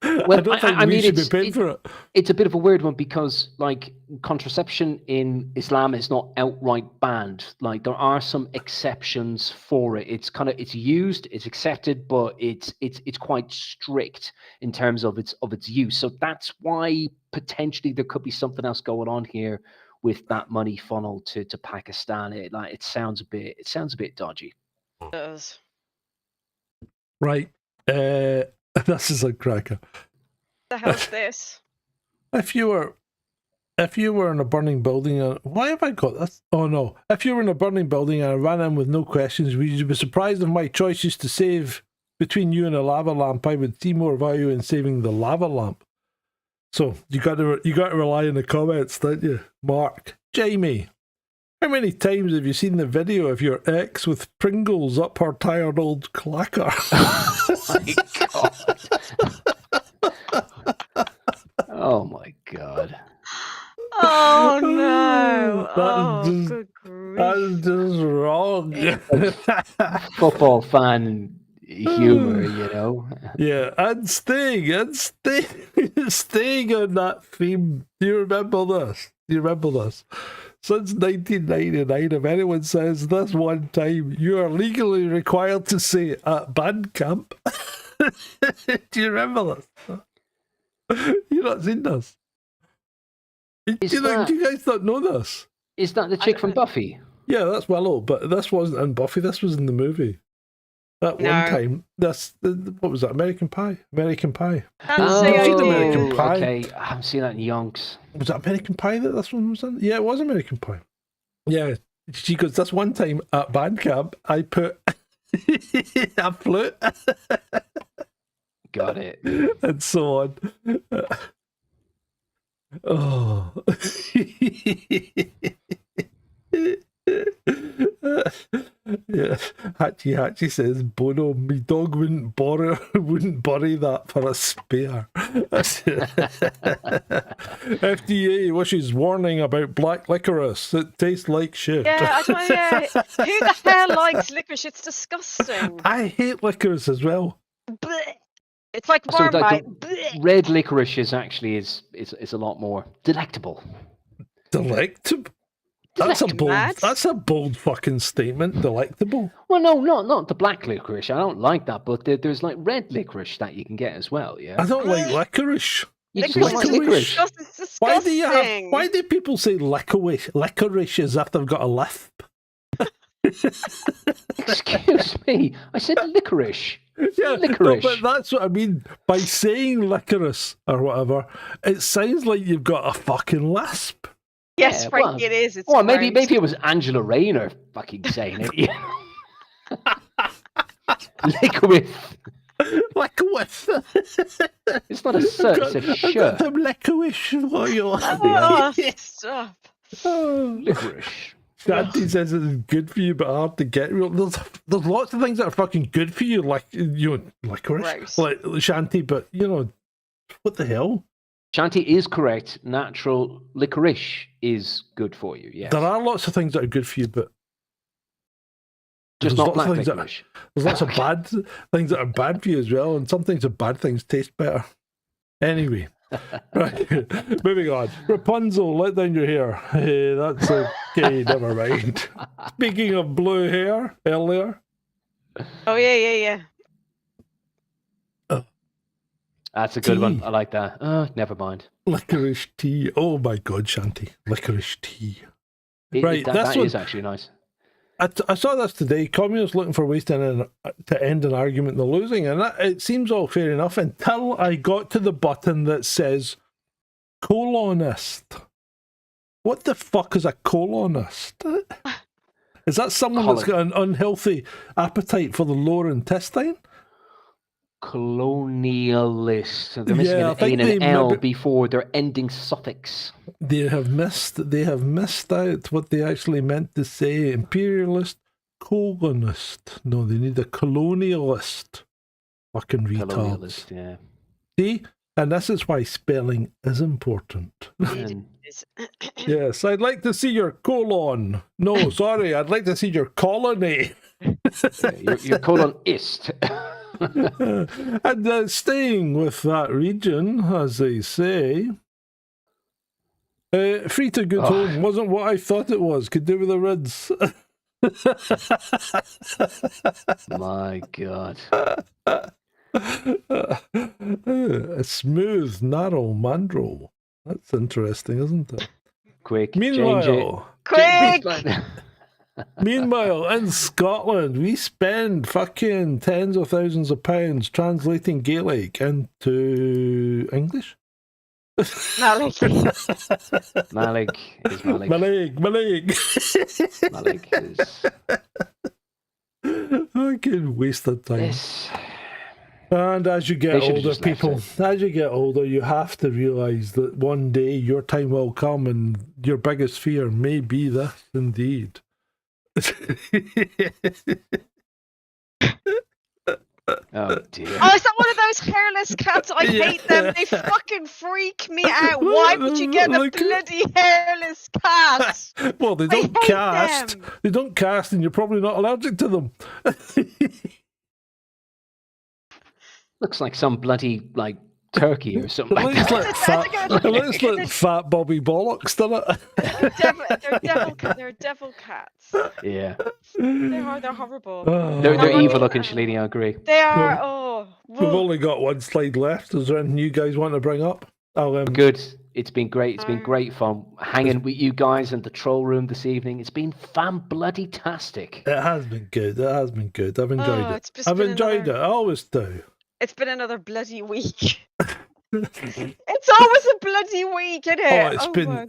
well, I don't think we should be paid for it. It's a bit of a weird one because, like, contraception in Islam is not outright banned. Like, there are some exceptions for it. It's used, it's accepted, but it's quite strict in terms of its use. So that's why potentially there could be something else going on here with that money funneled to Pakistan. It sounds a bit dodgy. It does. Right. This is a cracker. The hell's this? If you were in a burning building, why have I got this? Oh no! If you were in a burning building and I ran in with no questions, would you be surprised if my choice is to save between you and a lava lamp? I would see more value in saving the lava lamp. So you got to rely on the comments, don't you, Mark? Jamie, how many times have you seen the video of your ex with Pringles up her tired old clacker? Oh my god. Oh no. Good grief. That is just wrong. Football fan humor, you know. Yeah, and staying on that theme. Do you remember this? Since 1999, if anyone says this one time, you are legally required to say at band camp. Do you remember this? You not seen this? Do you guys not know this? Is that the chick from Buffy? Yeah, that's Willow, but this wasn't in Buffy. This was in the movie. That one time, what was that? American Pie. American Pie. American Pie. Okay, I haven't seen that in yonks. Was that American Pie that this one was in? Yeah, it was American Pie. Yeah, she goes, this one time at band camp, I put a flute. Got it. And so on. Oh. Yeah, Hachi says, Bono, me dog wouldn't bury that for a spare. FDA wishes warning about black licorice. It tastes like shit. Yeah, who the hell likes licorice? It's disgusting. I hate licorice as well. Blech. It's like Marmite. Red licorice is actually is a lot more delectable. Delectable? That's a bold fucking statement. Delectable. Well, no, not the black licorice. I don't like that, but there's like red licorice that you can get as well. Yeah. I don't like licorice. You just Licorice don't is like licorice. disgusting. Why do people say licorice as if they've got a lisp? Excuse me. I said licorice. Yeah, Licorice. No, but that's what I mean. By saying licorice or whatever, it sounds like you've got a fucking lisp. Yes, Yeah, frankly, it is. It's maybe gross. it was Angela Rayner fucking saying it. Yeah. Licorice. Licorice. It's not a sir, it's a I've got shirt. some licorice for you. Oh, stop. Licorice. Shanty says it's good for you, but hard to get. There's lots of things that are fucking good for you, like licorice, Gross. like Shanty. But what the hell? Shanty is correct. Natural licorice is good for you. Yes. There are lots of things that are good for you, but Just there's not lots of black things licorice. there's lots of bad things that are bad for you as well, and sometimes the bad things taste better. Anyway, right, moving on. Rapunzel, let down your hair. Hey, that's okay. Never mind. Speaking of blue hair, earlier. Oh, yeah. That's a good one. Tea. I like that. Never mind. Licorice tea. Oh my God, Shanty. Licorice tea. Right, That one- is actually nice. I saw this today. Communists looking for ways to end an argument they're losing, and it seems all fair enough until I got to the button that says colonist. What the fuck is a colonist? Is that someone that's got an unhealthy appetite for the lower intestine? Colonialist. So they're missing Yeah, I an A think and an they L maybe- before their ending suffix. They have missed out what they actually meant to say. Imperialist, colonist. No, they need a colonialist. Fucking retards. Colonialist, yeah. See? And this is why spelling is important. And Yes, I'd like to see your colon. No, sorry, I'd like to see your colony. your colonist. And staying with that region, as they say, free to good home wasn't what I thought it was. Could do with the rids. My God. A smooth, narrow mandrel. That's interesting, isn't it? Quick. Meanwhile, Quick! Meanwhile, in Scotland, we spend fucking tens of thousands of pounds translating Gaelic into English. Malik is Malik. Malig. Malik is. Fucking wasted time. Yes. And as you They get should've older, just left people, as you get older, you have to realise that one day your time will come and your biggest fear may be this indeed. Oh dear. Oh, is that one of those hairless cats? I hate them. They fucking freak me out. Why would you get a Like- bloody hairless cat? Well, they don't hate cast. them. They don't cast, and you're probably not allergic to them. Looks like some bloody turkey or something It like looks that. like fat. It looks like fat Bobby Bollocks, doesn't it? They're devil cats. Yeah. They're horrible. Oh. They're evil looking, Shalini, I agree. They are. Oh, We've whoa. only got one slide left. Is there anything you guys want to bring up? Good. It's been great. It's been great fun hanging with you guys in the troll room this evening. It's been fan-bloody-tastic. It has been good. It has been good. I've enjoyed Oh, it. it's just I've been enjoyed another- it. I always do. It's been another bloody week. It's always a bloody week, isn't it?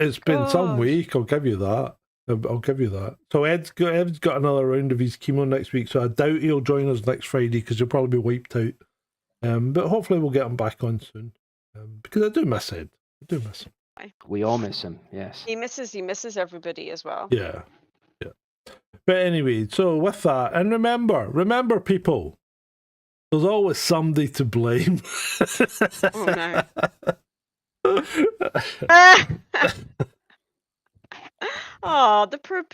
It's been some gosh. week. I'll give you that. I'll give you that. So Ed's got another round of his chemo next week, so I doubt he'll join us next Friday because he'll probably be wiped out. But hopefully we'll get him back on soon. Because I do miss Ed. I do miss him. We all miss him, yes. He misses everybody as well. Yeah. But anyway, so with that, and remember people, there's always somebody to blame. Oh no. Oh, the poor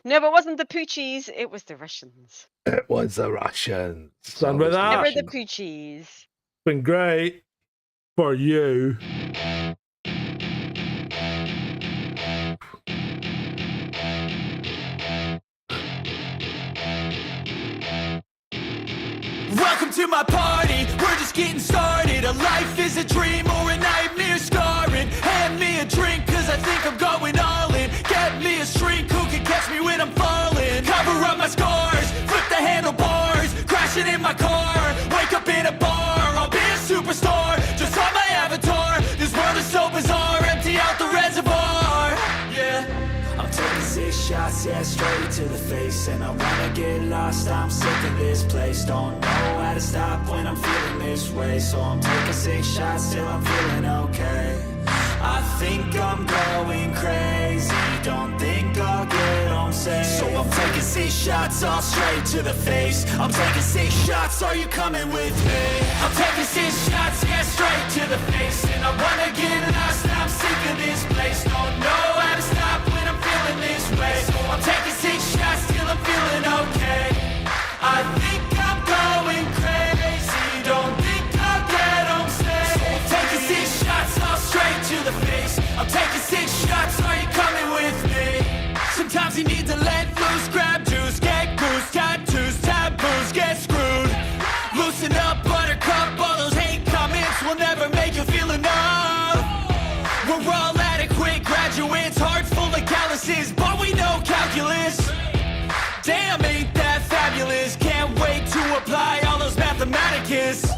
No, but it wasn't the Poochies, it was the Russians. It was the Russians. So And with was the that, Never it's the Poochies. been great for you. Welcome to my party, we're just getting started. A life is a dream or a nightmare cause I think I'm going all in. Get me a shrink who can catch me when I'm falling. Cover up my scars, flip the handlebars, crashing in my car, wake up in a bar. I'll be a superstar, just on my avatar. This world is so bizarre, empty out the reservoir. Yeah, I'm taking 6 shots, yeah, straight to the face. And I wanna get lost, I'm sick of this place. Don't know how to stop when I'm feeling this way. So I'm taking 6 shots till I'm feeling okay. I think I'm going crazy, don't think I'll get home safe. So I'm taking 6 shots all straight to the face. I'm taking 6 shots, are you coming with me? I'm taking 6 shots, yeah, straight to the face. And I wanna get lost, I'm sick of this place. Don't know how to stop when I'm feeling this way. So I'm taking 6 shots till I'm feeling okay. I think I'm going crazy, don't think I'll get home safe. So I'm taking 6 shots all straight to the face. I'm taking 6 shots, are you coming with me? Sometimes you need to let loose, grab juice, get goose, tattoos, taboos, get screwed. Loosen up, buttercup, all those hate comments will never make you feel enough. We're all adequate graduates, heart full of calluses, but we know calculus. Damn, ain't that fabulous? Can't wait to apply all those mathematicus.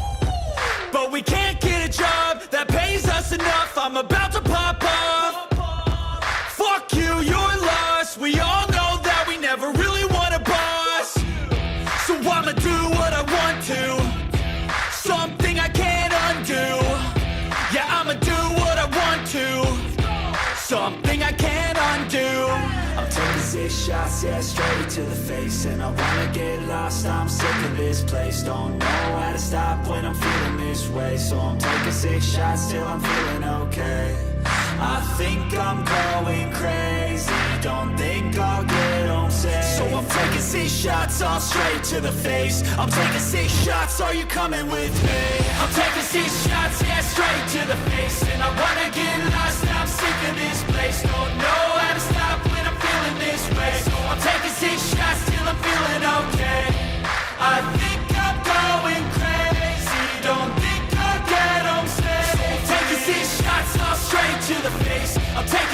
But we can't get a job that pays us enough. I'm about to pop off. Fuck you, you're lost. We all know that we never really want a boss. So I'ma do what I want to, something I can't undo. Yeah, I'ma do what I want to, something I can't undo. I'm taking 6 shots, yeah, straight to the face. And I wanna get lost, I'm sick of this place. Don't know how to stop when I'm feeling this way. So I'm taking 6 shots till I'm feeling okay. I think I'm going crazy, don't think I'll get home safe. So I'm taking 6 shots all straight to the face. I'm taking 6 shots, are you coming with me? I'm taking 6 shots, yeah, straight to the face. And I wanna get lost, I'm sick of this place. Don't know how to stop when I'm feeling this way. So I'm taking 6 shots till I'm feeling okay. I think I'm going crazy, don't think I'll get home safe. So I'm taking 6 shots all straight to the face. I'm taking